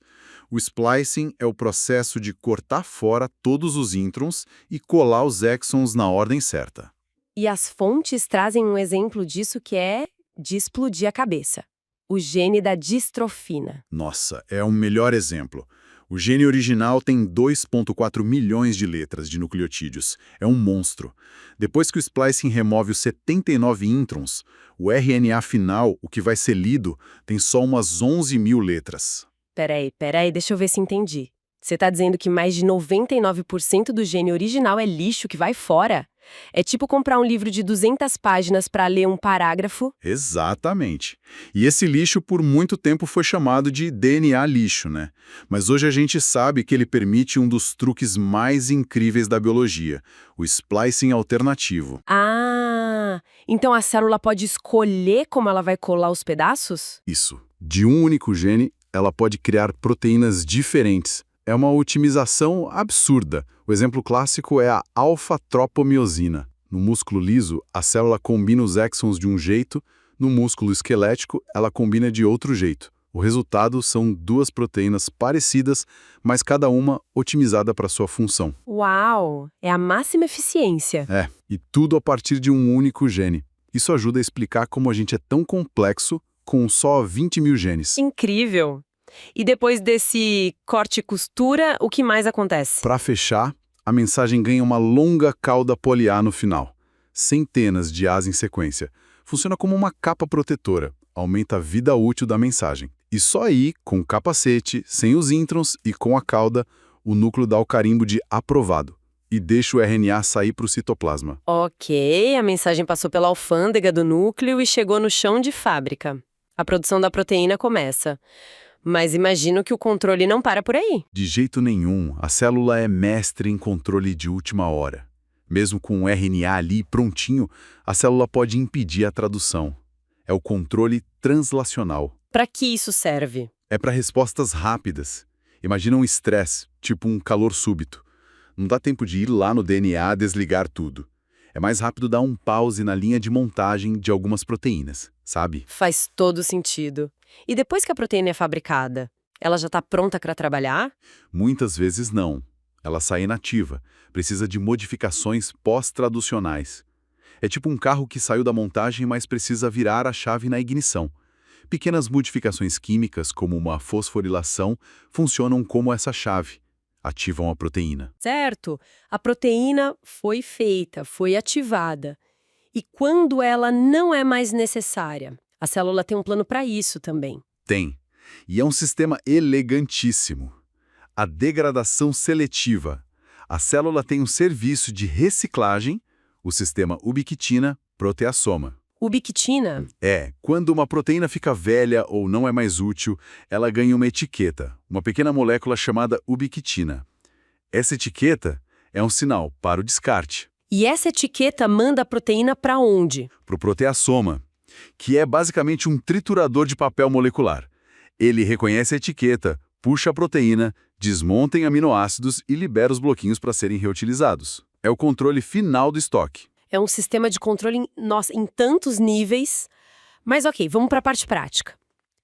O splicing é o processo de cortar fora todos os introns e colar os exons na ordem certa. E as fontes trazem um exemplo disso que é de explodir a cabeça. O gene da distrofina. Nossa, é o melhor exemplo. O gene original tem 2,4 milhões de letras de nucleotídeos. É um monstro. Depois que o splicing remove os 79 introns, o RNA final, o que vai ser lido, tem só umas 11 mil letras. Peraí, deixa eu ver se entendi. Você tá dizendo que mais de 99% do gene original é lixo que vai fora? É tipo comprar um livro de 200 páginas para ler um parágrafo? Exatamente. E esse lixo por muito tempo foi chamado de DNA lixo, né? Mas hoje a gente sabe que ele permite um dos truques mais incríveis da biologia, o splicing alternativo. Ah, então a célula pode escolher como ela vai colar os pedaços? Isso. De um único gene, ela pode criar proteínas diferentes. É uma otimização absurda. O exemplo clássico é a alfa-tropomiosina. No músculo liso, a célula combina os exons de um jeito, no músculo esquelético, ela combina de outro jeito. O resultado são 2 proteínas parecidas, mas cada uma otimizada para sua função. Uau! É a máxima eficiência. E tudo a partir de um único gene. Isso ajuda a explicar como a gente é tão complexo com só 20 mil genes. Incrível! E depois desse corte e costura, o que mais acontece? Para fechar, a mensagem ganha uma longa cauda poliar no final. centenas de As em sequência. Funciona como uma capa protetora, aumenta a vida útil da mensagem. E só aí, com o capacete, sem os introns e com a cauda, o núcleo dá o carimbo de aprovado e deixa o RNA sair para o citoplasma. Ok, a mensagem passou pela alfândega do núcleo e chegou no chão de fábrica. A produção da proteína começa. Mas imagino que o controle não para por aí. De jeito nenhum, a célula é mestre em controle de última hora. Mesmo com o RNA ali prontinho, a célula pode impedir a tradução. É o controle translacional. Para que isso serve? É para respostas rápidas. Imagina um estresse, tipo um calor súbito. Não dá tempo de ir lá no DNA desligar tudo. É mais rápido dar um pause na linha de montagem de algumas proteínas, sabe? Faz todo sentido. E depois que a proteína é fabricada, ela já está pronta para trabalhar? Muitas vezes não. Ela sai inativa, precisa de modificações pós-traducionais. É tipo um carro que saiu da montagem, mas precisa virar a chave na ignição. Pequenas modificações químicas, como uma fosforilação, funcionam como essa chave. Ativam a proteína. Certo. A proteína foi feita, foi ativada. E quando ela não é mais necessária? A célula tem um plano para isso também. Tem. E é um sistema elegantíssimo. A degradação seletiva. A célula tem um serviço de reciclagem, o sistema ubiquitina-proteasoma. Ubiquitina? Quando uma proteína fica velha ou não é mais útil, ela ganha uma etiqueta, uma pequena molécula chamada ubiquitina. Essa etiqueta é um sinal para o descarte. E essa etiqueta manda a proteína para onde? Para o proteasoma, que é basicamente um triturador de papel molecular. Ele reconhece a etiqueta, puxa a proteína, desmonta em aminoácidos e libera os bloquinhos para serem reutilizados. É o controle final do estoque. É um sistema de controle em tantos níveis. Mas ok, vamos para a parte prática.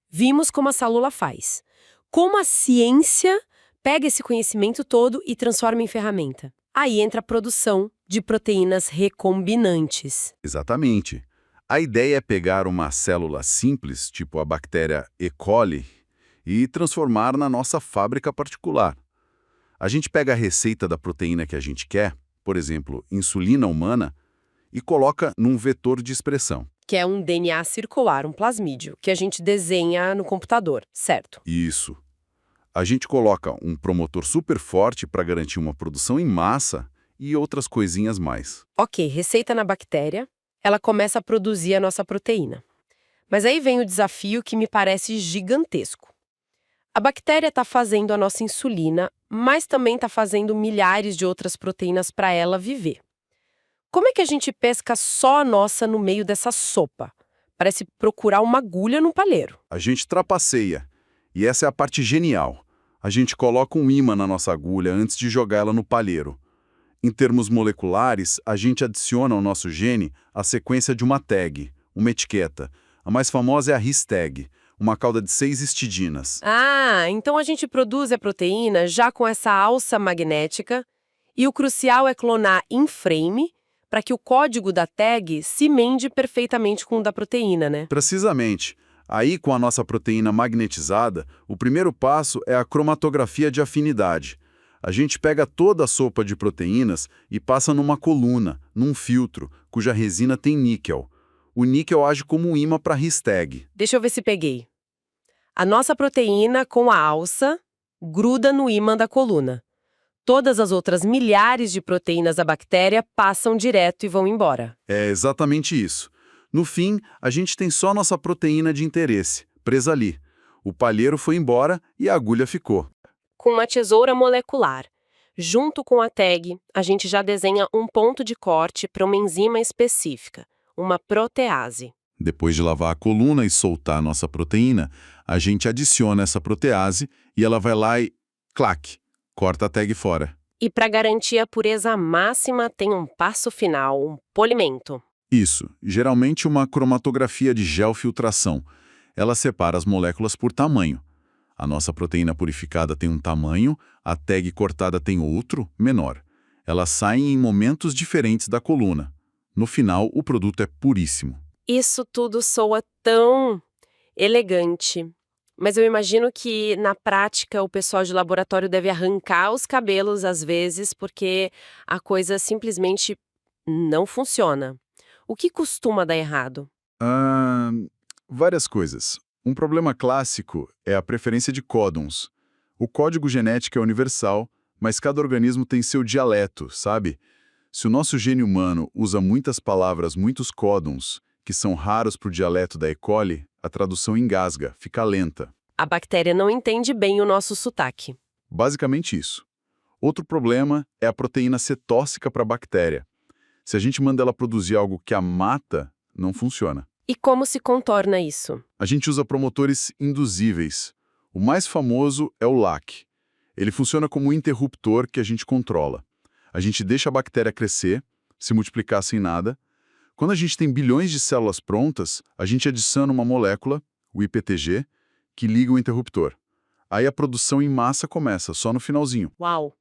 Vimos como a célula faz. Como a ciência pega esse conhecimento todo e transforma em ferramenta. Aí entra a produção de proteínas recombinantes. Exatamente. A ideia é pegar uma célula simples, tipo a bactéria E. coli, e transformar na nossa fábrica particular. A gente pega a receita da proteína que a gente quer, por exemplo, insulina humana, e coloca num vetor de expressão. Que é um DNA circular, um plasmídio, que a gente desenha no computador, certo? Isso. A gente coloca um promotor super forte para garantir uma produção em massa e outras coisinhas mais. Ok, receita na bactéria, ela começa a produzir a nossa proteína. Mas aí vem o desafio que me parece gigantesco. A bactéria está fazendo a nossa insulina, mas também está fazendo milhares de outras proteínas para ela viver. Como é que a gente pesca só a nossa no meio dessa sopa? Parece procurar uma agulha no palheiro. A gente trapaceia. E essa é a parte genial. A gente coloca um ímã na nossa agulha antes de jogar ela no palheiro. Em termos moleculares, a gente adiciona ao nosso gene a sequência de uma tag, uma etiqueta. A mais famosa é a histag, uma cauda de 6 histidinas. Ah, então a gente produz a proteína já com essa alça magnética e o crucial é clonar em frame para que o código da tag se emende perfeitamente com o da proteína, né? Precisamente. Aí, com a nossa proteína magnetizada, o primeiro passo é a cromatografia de afinidade. A gente pega toda a sopa de proteínas e passa numa coluna, num filtro, cuja resina tem níquel. O níquel age como um ímã para a histag. Deixa eu ver se peguei. A nossa proteína, com a alça, gruda no ímã da coluna. Todas as outras milhares de proteínas da bactéria passam direto e vão embora. É exatamente isso. No fim, a gente tem só nossa proteína de interesse, presa ali. O palheiro foi embora e a agulha ficou. Com uma tesoura molecular, junto com a tag, a gente já desenha um ponto de corte para uma enzima específica, uma protease. Depois de lavar a coluna e soltar a nossa proteína, a gente adiciona essa protease e ela vai lá e, clac, corta a tag fora. E para garantir a pureza máxima, tem um passo final, um polimento. Isso, geralmente uma cromatografia de geofiltração. Ela separa as moléculas por tamanho. A nossa proteína purificada tem um tamanho, a tag cortada tem outro, menor. Elas saem em momentos diferentes da coluna. No final, o produto é puríssimo. Isso tudo soa tão elegante. Mas eu imagino que, na prática, o pessoal de laboratório deve arrancar os cabelos às vezes, porque a coisa simplesmente não funciona. O que costuma dar errado? Ah, várias coisas. Um problema clássico é a preferência de códons. O código genético é universal, mas cada organismo tem seu dialeto, sabe? Se o nosso gene humano usa muitas palavras, muitos códons, que são raros para o dialeto da E. coli, a tradução engasga, fica lenta. A bactéria não entende bem o nosso sotaque. Basicamente isso. Outro problema é a proteína ser tóxica para a bactéria. Se a gente manda ela produzir algo que a mata, não funciona. E como se contorna isso? A gente usa promotores induzíveis. O mais famoso é o LAC. Ele funciona como um interruptor que a gente controla. A gente deixa a bactéria crescer, se multiplicar sem nada. Quando a gente tem bilhões de células prontas, a gente adiciona uma molécula, o IPTG, que liga o interruptor. Aí a produção em massa começa, só no finalzinho. Uau!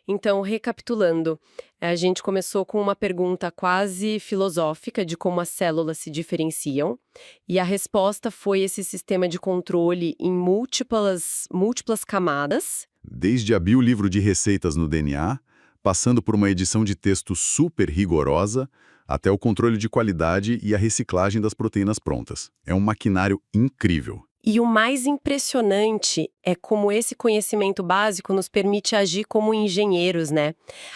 Então, recapitulando, a gente começou com uma pergunta quase filosófica de como as células se diferenciam, e a resposta foi esse sistema de controle em múltiplas camadas. Desde abrir o livro de receitas no DNA, passando por uma edição de texto super rigorosa, até o controle de qualidade e a reciclagem das proteínas prontas. É um maquinário incrível. E o mais impressionante é como esse conhecimento básico nos permite agir como engenheiros, né?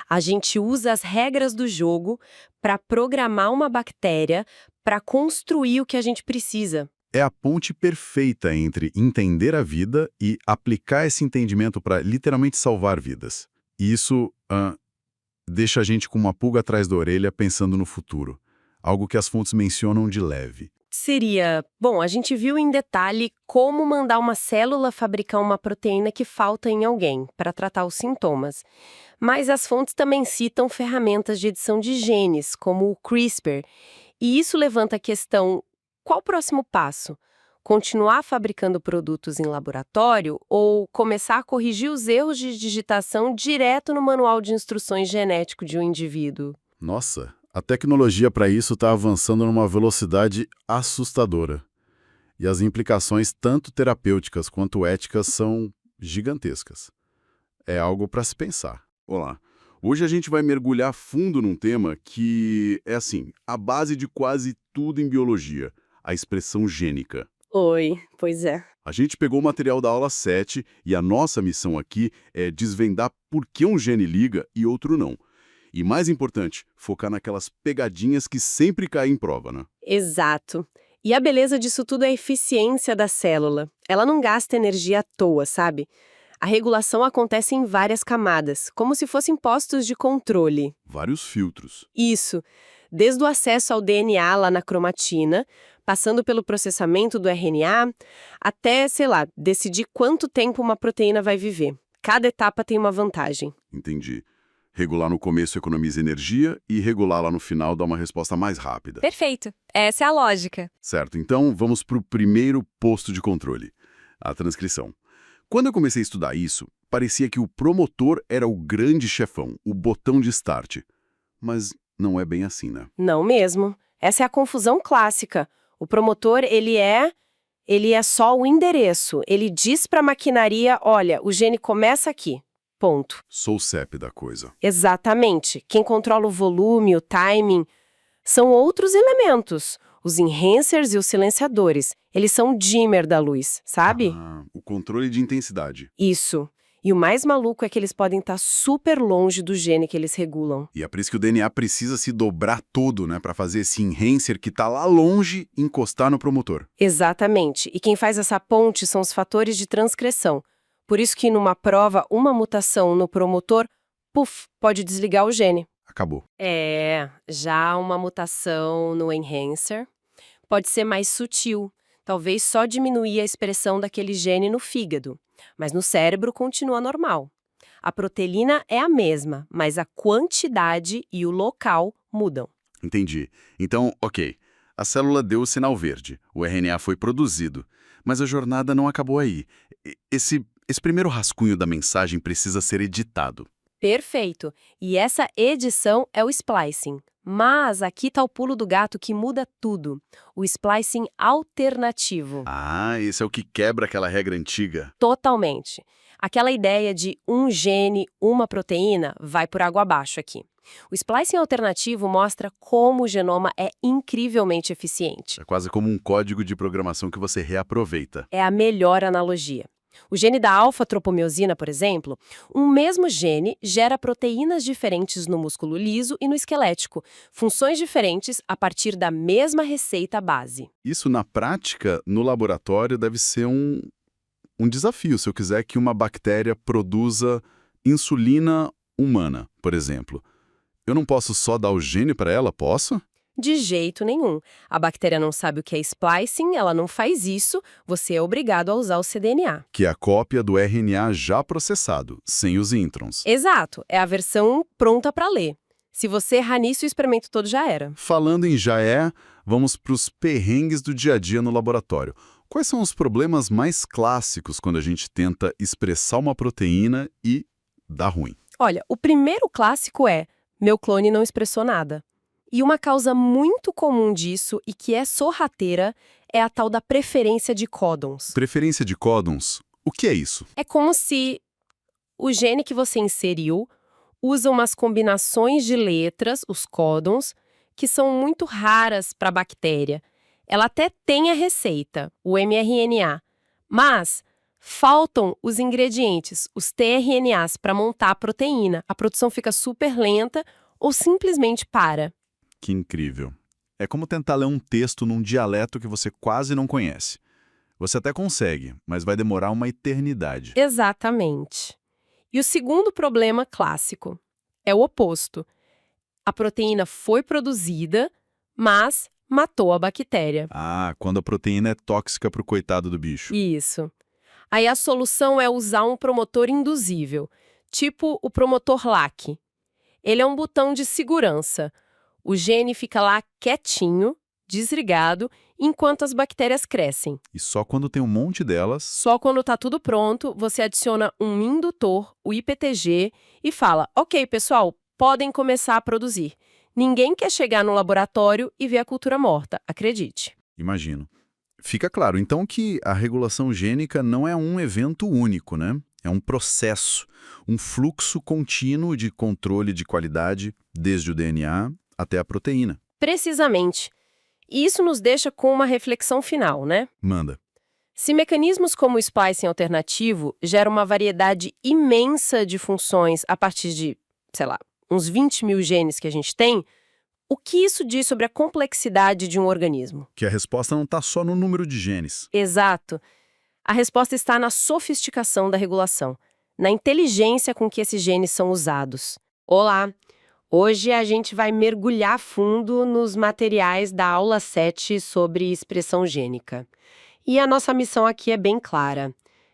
A gente usa as regras do jogo para programar uma bactéria, para construir o que a gente precisa. É a ponte perfeita entre entender a vida e aplicar esse entendimento para literalmente salvar vidas. E isso deixa a gente com uma pulga atrás da orelha pensando no futuro. Algo que as fontes mencionam de leve. Seria, bom, a gente viu em detalhe como mandar uma célula fabricar uma proteína que falta em alguém para tratar os sintomas. Mas as fontes também citam ferramentas de edição de genes, como o CRISPR. E isso levanta a questão: qual o próximo passo? Continuar fabricando produtos em laboratório ou começar a corrigir os erros de digitação direto no manual de instruções genético de um indivíduo? Nossa, a tecnologia para isso está avançando numa velocidade assustadora. E as implicações, tanto terapêuticas quanto éticas, são gigantescas. É algo para se pensar. Olá, hoje a gente vai mergulhar fundo num tema que é, assim, a base de quase tudo em biologia, a expressão gênica. Oi, pois é. A gente pegou o material da aula 7 e a nossa missão aqui é desvendar por que um gene liga e outro não. E mais importante, focar naquelas pegadinhas que sempre caem em prova, né? Exato. E a beleza disso tudo é a eficiência da célula. Ela não gasta energia à toa, sabe? A regulação acontece em várias camadas, como se fossem postos de controle. Vários filtros. Isso. Desde o acesso ao DNA lá na cromatina, passando pelo processamento do RNA, até, sei lá, decidir quanto tempo uma proteína vai viver. Cada etapa tem uma vantagem. Entendi. Regular no começo economiza energia e regular lá no final dá uma resposta mais rápida. Perfeito. Essa é a lógica. Certo, então vamos para o primeiro posto de controle, a transcrição. Quando eu comecei a estudar isso, parecia que o promotor era o grande chefão, o botão de start. Mas não é bem assim, né? Não mesmo. Essa é a confusão clássica. O promotor, ele é só o endereço. Ele diz para a maquinaria, olha, o gene começa aqui. Ponto. Sou o CEP da coisa. Exatamente. Quem controla o volume, o timing, são outros elementos. Os enhancers e os silenciadores. Eles são o dimmer da luz, sabe? O controle de intensidade. Isso. E o mais maluco é que eles podem estar super longe do gene que eles regulam. E é por isso que o DNA precisa se dobrar todo, né, para fazer esse enhancer que tá lá longe encostar no promotor. Exatamente. E quem faz essa ponte são os fatores de transcrição. Por isso que numa prova, uma mutação no promotor, puf, pode desligar o gene. Acabou. Já uma mutação no enhancer pode ser mais sutil, talvez só diminuir a expressão daquele gene no fígado, mas no cérebro continua normal. A proteína é a mesma, mas a quantidade e o local mudam. Entendi. Então, ok, a célula deu o sinal verde, o RNA foi produzido, mas a jornada não acabou aí. Esse primeiro rascunho da mensagem precisa ser editado. Perfeito. E essa edição é o splicing. Mas aqui está o pulo do gato que muda tudo. O splicing alternativo. Ah, esse é o que quebra aquela regra antiga. Totalmente. Aquela ideia de um gene, uma proteína, vai por água abaixo aqui. O splicing alternativo mostra como o genoma é incrivelmente eficiente. É quase como um código de programação que você reaproveita. É a melhor analogia. O gene da alfa-tropomiosina, por exemplo, um mesmo gene gera proteínas diferentes no músculo liso e no esquelético, funções diferentes a partir da mesma receita base. Isso, na prática, no laboratório, deve ser um desafio, se eu quiser que uma bactéria produza insulina humana, por exemplo. Eu não posso só dar o gene para ela, posso? De jeito nenhum. A bactéria não sabe o que é splicing, ela não faz isso, você é obrigado a usar o cDNA. Que é a cópia do RNA já processado, sem os introns. Exato, é a versão pronta para ler. Se você errar nisso, o experimento todo já era. Falando em vamos para os perrengues do dia a dia no laboratório. Quais são os problemas mais clássicos quando a gente tenta expressar uma proteína e dá ruim? Olha, o primeiro clássico é: meu clone não expressou nada. E uma causa muito comum disso, e que é sorrateira, é a tal da preferência de códons. Preferência de códons, o que é isso? É como se o gene que você inseriu usa umas combinações de letras, os códons, que são muito raras para a bactéria. Ela até tem a receita, o mRNA, mas faltam os ingredientes, os tRNAs, para montar a proteína. A produção fica super lenta ou simplesmente para. Que incrível. É como tentar ler um texto num dialeto que você quase não conhece. Você até consegue, mas vai demorar uma eternidade. Exatamente. E o segundo problema clássico é o oposto. A proteína foi produzida, mas matou a bactéria. Ah, quando a proteína é tóxica para o coitado do bicho. Isso. Aí a solução é usar um promotor induzível, tipo o promotor LAC. Ele é um botão de segurança. O gene fica lá quietinho, desligado, enquanto as bactérias crescem. E só quando tem um monte delas... Só quando está tudo pronto, você adiciona um indutor, o IPTG, e fala: ok, pessoal, podem começar a produzir. Ninguém quer chegar no laboratório e ver a cultura morta, acredite. Imagino. Fica claro, então, que a regulação gênica não é um evento único, né? É um processo, um fluxo contínuo de controle de qualidade, desde o DNA até a proteína. Precisamente. E isso nos deixa com uma reflexão final, né? Manda. Se mecanismos como o splicing alternativo geram uma variedade imensa de funções a partir de, sei lá, uns 20 mil genes que a gente tem, o que isso diz sobre a complexidade de um organismo? Que a resposta não está só no número de genes. Exato. A resposta está na sofisticação da regulação, na inteligência com que esses genes são usados. Olá! Hoje a gente vai mergulhar fundo nos materiais da aula 7 sobre expressão gênica. E a nossa missão aqui é bem clara: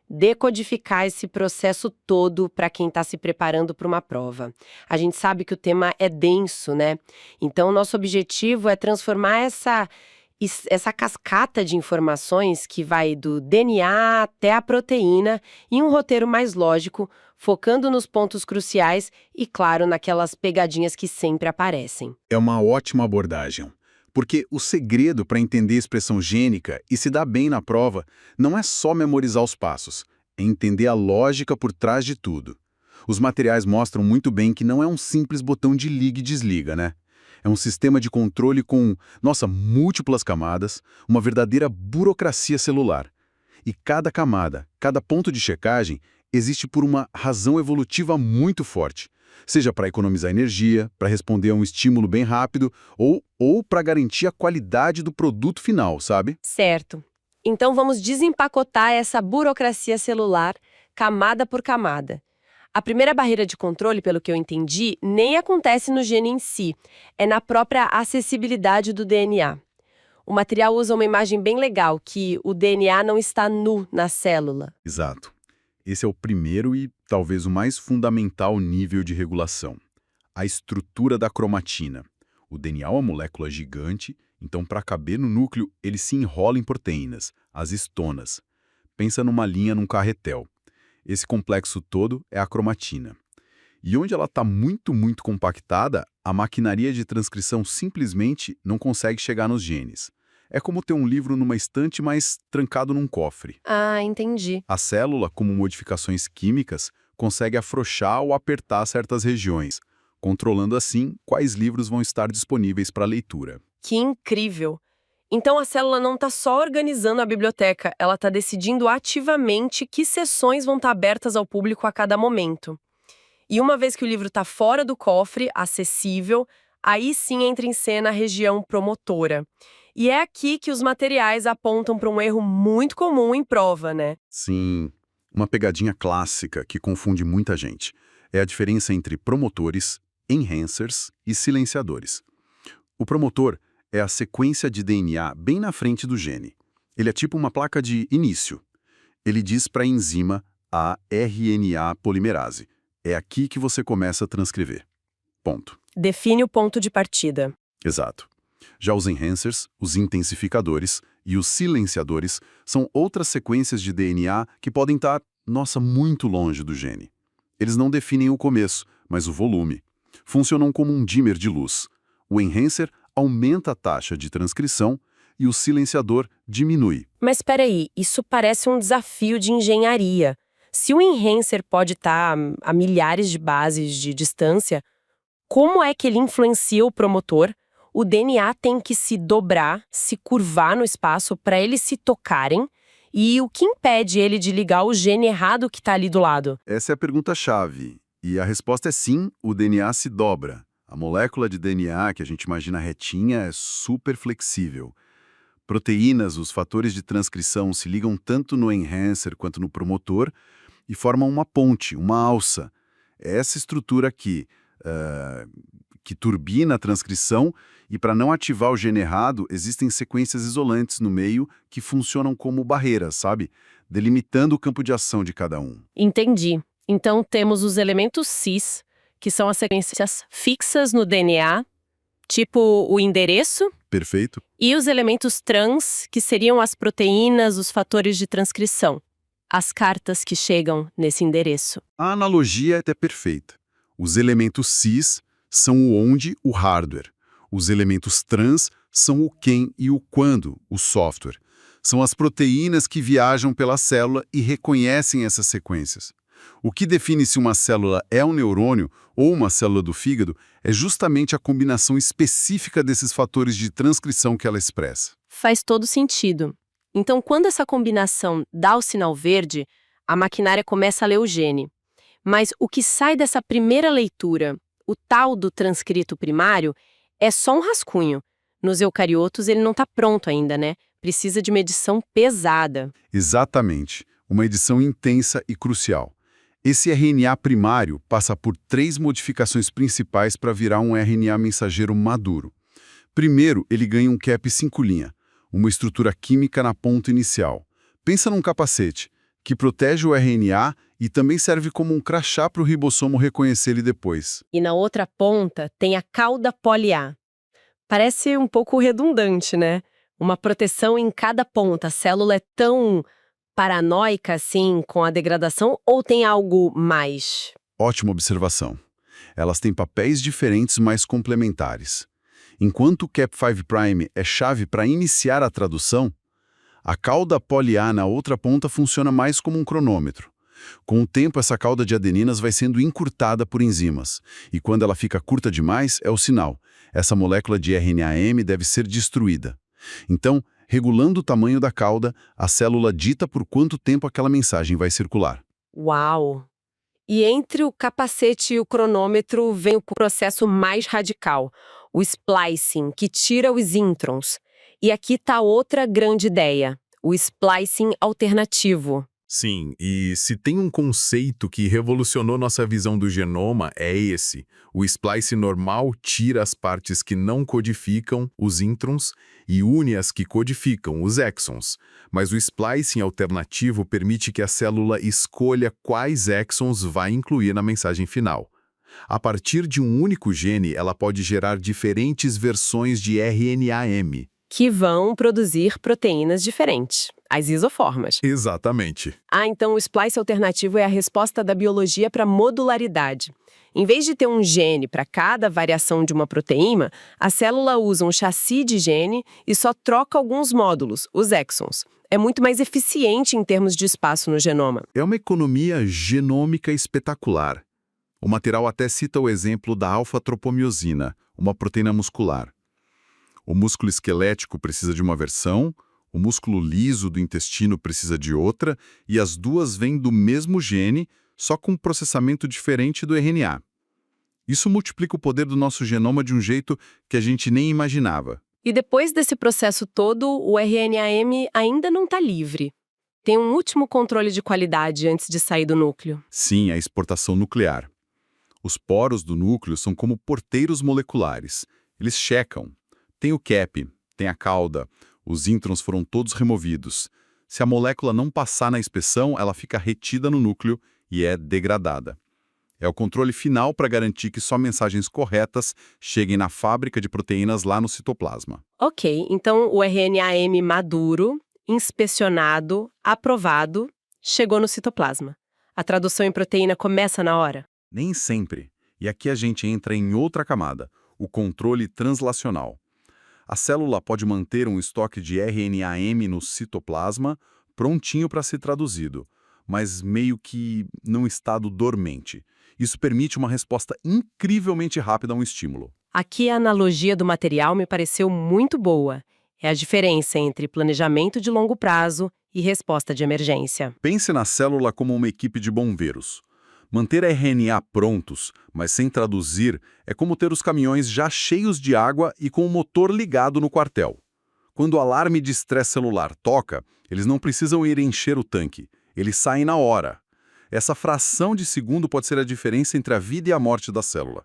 decodificar esse processo todo para quem está se preparando para uma prova. A gente sabe que o tema é denso, né? Então, nosso objetivo é transformar essa cascata de informações que vai do DNA até a proteína em um roteiro mais lógico, focando nos pontos cruciais e, claro, naquelas pegadinhas que sempre aparecem. É uma ótima abordagem. Porque o segredo para entender a expressão gênica e se dar bem na prova não é só memorizar os passos, é entender a lógica por trás de tudo. Os materiais mostram muito bem que não é um simples botão de liga e desliga, né? É um sistema de controle com, múltiplas camadas, uma verdadeira burocracia celular. E cada camada, cada ponto de checagem, existe por uma razão evolutiva muito forte. Seja para economizar energia, para responder a um estímulo bem rápido ou para garantir a qualidade do produto final, sabe? Certo. Então vamos desempacotar essa burocracia celular, camada por camada. A primeira barreira de controle, pelo que eu entendi, nem acontece no gene em si, é na própria acessibilidade do DNA. O material usa uma imagem bem legal, que o DNA não está nu na célula. Exato. Esse é o primeiro e talvez o mais fundamental nível de regulação. A estrutura da cromatina. O DNA é uma molécula gigante, então para caber no núcleo ele se enrola em proteínas, as histonas. Pensa numa linha num carretel. Esse complexo todo é a cromatina. E onde ela está muito compactada, a maquinaria de transcrição simplesmente não consegue chegar nos genes. É como ter um livro numa estante, mas trancado num cofre. Ah, entendi. A célula, como modificações químicas, consegue afrouxar ou apertar certas regiões, controlando assim quais livros vão estar disponíveis para leitura. Que incrível! Então a célula não está só organizando a biblioteca, ela está decidindo ativamente que seções vão estar abertas ao público a cada momento. E uma vez que o livro está fora do cofre, acessível, aí sim entra em cena a região promotora. E é aqui que os materiais apontam para um erro muito comum em prova, né? Sim, uma pegadinha clássica que confunde muita gente é a diferença entre promotores, enhancers e silenciadores. O promotor é a sequência de DNA bem na frente do gene. Ele é tipo uma placa de início. Ele diz para a enzima, a RNA polimerase: é aqui que você começa a transcrever. Ponto. Define o ponto de partida. Exato. Já os enhancers, os intensificadores e os silenciadores são outras sequências de DNA que podem estar, muito longe do gene. Eles não definem o começo, mas o volume. Funcionam como um dimmer de luz. O enhancer aumenta a taxa de transcrição e o silenciador diminui. Mas espera aí, isso parece um desafio de engenharia. Se o enhancer pode estar a milhares de bases de distância, como é que ele influencia o promotor? O DNA tem que se dobrar, se curvar no espaço para eles se tocarem. E o que impede ele de ligar o gene errado que está ali do lado? Essa é a pergunta-chave. E a resposta é sim, o DNA se dobra. A molécula de DNA que a gente imagina retinha é super flexível. Proteínas, os fatores de transcrição, se ligam tanto no enhancer quanto no promotor e formam uma ponte, uma alça. É essa estrutura aqui, que turbina a transcrição, e para não ativar o gene errado, existem sequências isolantes no meio que funcionam como barreiras, sabe? Delimitando o campo de ação de cada um. Entendi. Então temos os elementos cis, que são as sequências fixas no DNA, tipo o endereço, Perfeito? e os elementos trans, que seriam as proteínas, os fatores de transcrição, as cartas que chegam nesse endereço. A analogia é até perfeita. Os elementos cis são o onde, o hardware. Os elementos trans são o quem e o quando, o software. São as proteínas que viajam pela célula e reconhecem essas sequências. O que define se uma célula é um neurônio ou uma célula do fígado é justamente a combinação específica desses fatores de transcrição que ela expressa. Faz todo sentido. Então, quando essa combinação dá o sinal verde, a maquinária começa a ler o gene. Mas o que sai dessa primeira leitura, o tal do transcrito primário, é só um rascunho. Nos eucariotos ele não está pronto ainda, né? Precisa de uma edição pesada. Exatamente. Uma edição intensa e crucial. Esse RNA primário passa por 3 modificações principais para virar um RNA mensageiro maduro. Primeiro, ele ganha um cap 5', uma estrutura química na ponta inicial. Pensa num capacete, que protege o RNA e também serve como um crachá para o ribossomo reconhecer ele depois. E na outra ponta tem a cauda poli-A. Parece um pouco redundante, né? Uma proteção em cada ponta. A célula é tão paranoica assim com a degradação ou tem algo mais? Ótima observação. Elas têm papéis diferentes, mas complementares. Enquanto o Cap5' é chave para iniciar a tradução, a cauda poli-A na outra ponta funciona mais como um cronômetro. Com o tempo, essa cauda de adeninas vai sendo encurtada por enzimas, e quando ela fica curta demais, é o sinal. Essa molécula de RNA-M deve ser destruída. Então, regulando o tamanho da cauda, a célula dita por quanto tempo aquela mensagem vai circular. Uau! E entre o capacete e o cronômetro vem o processo mais radical, o splicing, que tira os introns. E aqui está outra grande ideia, o splicing alternativo. Sim, e se tem um conceito que revolucionou nossa visão do genoma, é esse. O splice normal tira as partes que não codificam, os introns, e une as que codificam, os exons. Mas o splicing alternativo permite que a célula escolha quais exons vai incluir na mensagem final. A partir de um único gene, ela pode gerar diferentes versões de RNA-M. Que vão produzir proteínas diferentes, as isoformas. Exatamente. Então o splice alternativo é a resposta da biologia para modularidade. Em vez de ter um gene para cada variação de uma proteína, a célula usa um chassi de gene e só troca alguns módulos, os exons. É muito mais eficiente em termos de espaço no genoma. É uma economia genômica espetacular. O material até cita o exemplo da alfa-tropomiosina, uma proteína muscular. O músculo esquelético precisa de uma versão, o músculo liso do intestino precisa de outra, e as duas vêm do mesmo gene, só com um processamento diferente do RNA. Isso multiplica o poder do nosso genoma de um jeito que a gente nem imaginava. E depois desse processo todo, o RNA-M ainda não está livre. Tem um último controle de qualidade antes de sair do núcleo. Sim, a exportação nuclear. Os poros do núcleo são como porteiros moleculares. Eles checam. Tem o cap, tem a cauda, os introns foram todos removidos. Se a molécula não passar na inspeção, ela fica retida no núcleo e é degradada. É o controle final para garantir que só mensagens corretas cheguem na fábrica de proteínas lá no citoplasma. Ok, então o RNA-M maduro, inspecionado, aprovado, chegou no citoplasma. A tradução em proteína começa na hora? Nem sempre. E aqui a gente entra em outra camada, o controle translacional. A célula pode manter um estoque de RNA-M no citoplasma, prontinho para ser traduzido, mas meio que num estado dormente. Isso permite uma resposta incrivelmente rápida a um estímulo. Aqui a analogia do material me pareceu muito boa. É a diferença entre planejamento de longo prazo e resposta de emergência. Pense na célula como uma equipe de bombeiros. Manter RNA prontos, mas sem traduzir, é como ter os caminhões já cheios de água e com o motor ligado no quartel. Quando o alarme de estresse celular toca, eles não precisam ir encher o tanque, eles saem na hora. Essa fração de segundo pode ser a diferença entre a vida e a morte da célula.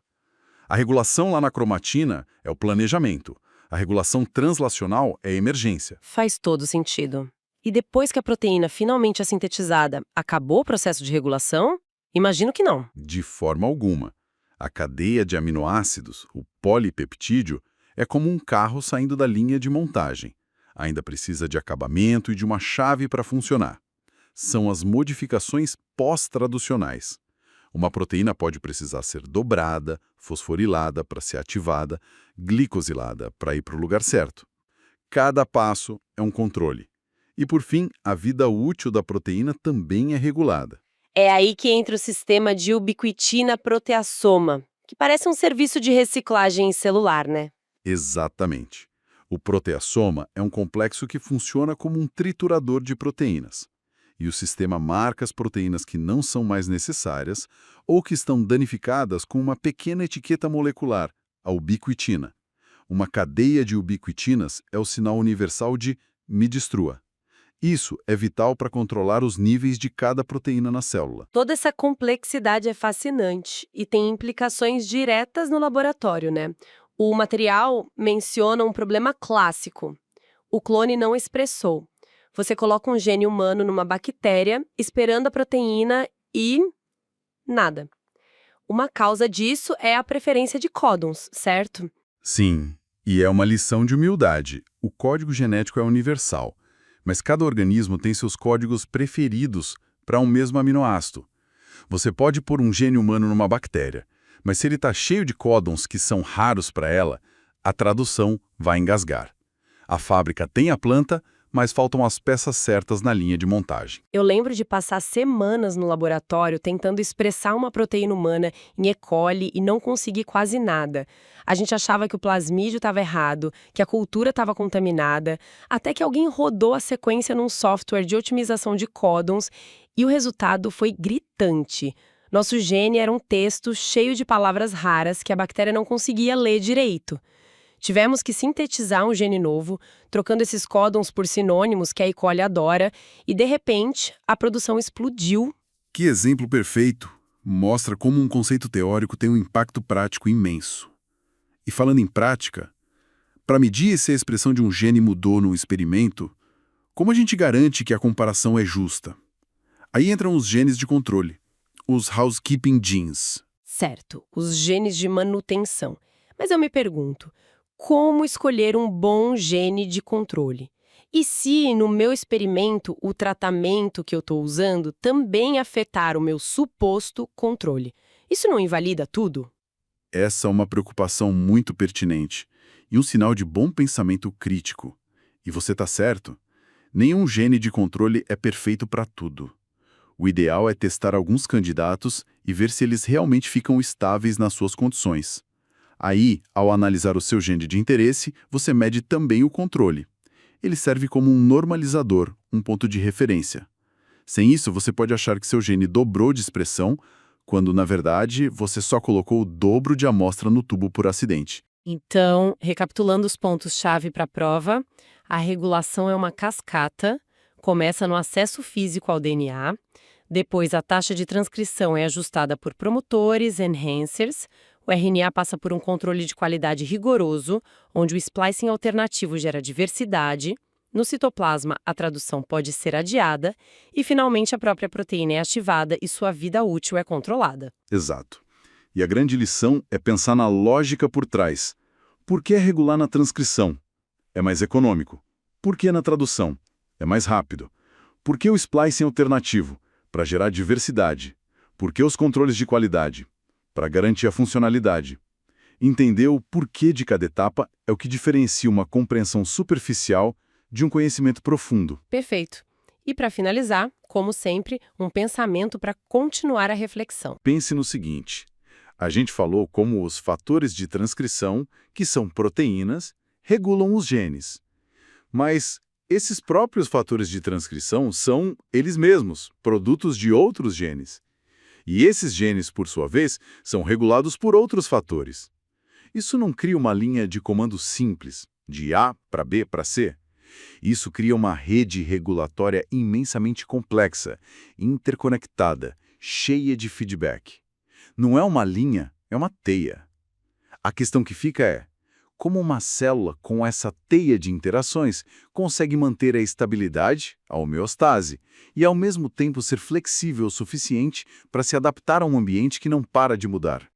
A regulação lá na cromatina é o planejamento. A regulação translacional é a emergência. Faz todo sentido. E depois que a proteína finalmente é sintetizada, acabou o processo de regulação? Imagino que não. De forma alguma. A cadeia de aminoácidos, o polipeptídeo, é como um carro saindo da linha de montagem. Ainda precisa de acabamento e de uma chave para funcionar. São as modificações pós-traducionais. Uma proteína pode precisar ser dobrada, fosforilada para ser ativada, glicosilada para ir para o lugar certo. Cada passo é um controle. E, por fim, a vida útil da proteína também é regulada. É aí que entra o sistema de ubiquitina proteasoma, que parece um serviço de reciclagem celular, né? Exatamente. O proteassoma é um complexo que funciona como um triturador de proteínas. E o sistema marca as proteínas que não são mais necessárias ou que estão danificadas com uma pequena etiqueta molecular, a ubiquitina. Uma cadeia de ubiquitinas é o sinal universal de me destrua. Isso é vital para controlar os níveis de cada proteína na célula. Toda essa complexidade é fascinante e tem implicações diretas no laboratório, né? O material menciona um problema clássico. O clone não expressou. Você coloca um gene humano numa bactéria, esperando a proteína e... nada. Uma causa disso é a preferência de códons, certo? Sim, e é uma lição de humildade. O código genético é universal, mas cada organismo tem seus códigos preferidos para um mesmo aminoácido. Você pode pôr um gene humano numa bactéria, mas se ele está cheio de códons que são raros para ela, a tradução vai engasgar. A fábrica tem a planta, mas faltam as peças certas na linha de montagem. Eu lembro de passar semanas no laboratório tentando expressar uma proteína humana em E. coli e não conseguir quase nada. A gente achava que o plasmídio estava errado, que a cultura estava contaminada, até que alguém rodou a sequência num software de otimização de códons e o resultado foi gritante. Nosso gene era um texto cheio de palavras raras que a bactéria não conseguia ler direito. Tivemos que sintetizar um gene novo, trocando esses códons por sinônimos que a E. coli adora, e de repente a produção explodiu. Que exemplo perfeito! Mostra como um conceito teórico tem um impacto prático imenso. E falando em prática, para medir se a expressão de um gene mudou num experimento, como a gente garante que a comparação é justa? Aí entram os genes de controle, os housekeeping genes. Certo, os genes de manutenção. Mas eu me pergunto, como escolher um bom gene de controle? E se, no meu experimento, o tratamento que eu estou usando também afetar o meu suposto controle? Isso não invalida tudo? Essa é uma preocupação muito pertinente e um sinal de bom pensamento crítico. E você está certo, nenhum gene de controle é perfeito para tudo. O ideal é testar alguns candidatos e ver se eles realmente ficam estáveis nas suas condições. Aí, ao analisar o seu gene de interesse, você mede também o controle. Ele serve como um normalizador, um ponto de referência. Sem isso, você pode achar que seu gene dobrou de expressão, quando, na verdade, você só colocou o dobro de amostra no tubo por acidente. Então, recapitulando os pontos-chave para a prova, a regulação é uma cascata, começa no acesso físico ao DNA, depois a taxa de transcrição é ajustada por promotores, enhancers, o RNA passa por um controle de qualidade rigoroso, onde o splicing alternativo gera diversidade, no citoplasma a tradução pode ser adiada e, finalmente, a própria proteína é ativada e sua vida útil é controlada. Exato. E a grande lição é pensar na lógica por trás. Por que regular na transcrição? É mais econômico. Por que na tradução? É mais rápido. Por que o splicing alternativo? Para gerar diversidade. Por que os controles de qualidade? Para garantir a funcionalidade. Entender o porquê de cada etapa é o que diferencia uma compreensão superficial de um conhecimento profundo. Perfeito. E para finalizar, como sempre, um pensamento para continuar a reflexão. Pense no seguinte: a gente falou como os fatores de transcrição, que são proteínas, regulam os genes. Mas esses próprios fatores de transcrição são, eles mesmos, produtos de outros genes. E esses genes, por sua vez, são regulados por outros fatores. Isso não cria uma linha de comando simples, de A para B para C. Isso cria uma rede regulatória imensamente complexa, interconectada, cheia de feedback. Não é uma linha, é uma teia. A questão que fica é: como uma célula com essa teia de interações consegue manter a estabilidade, a homeostase, e ao mesmo tempo ser flexível o suficiente para se adaptar a um ambiente que não para de mudar?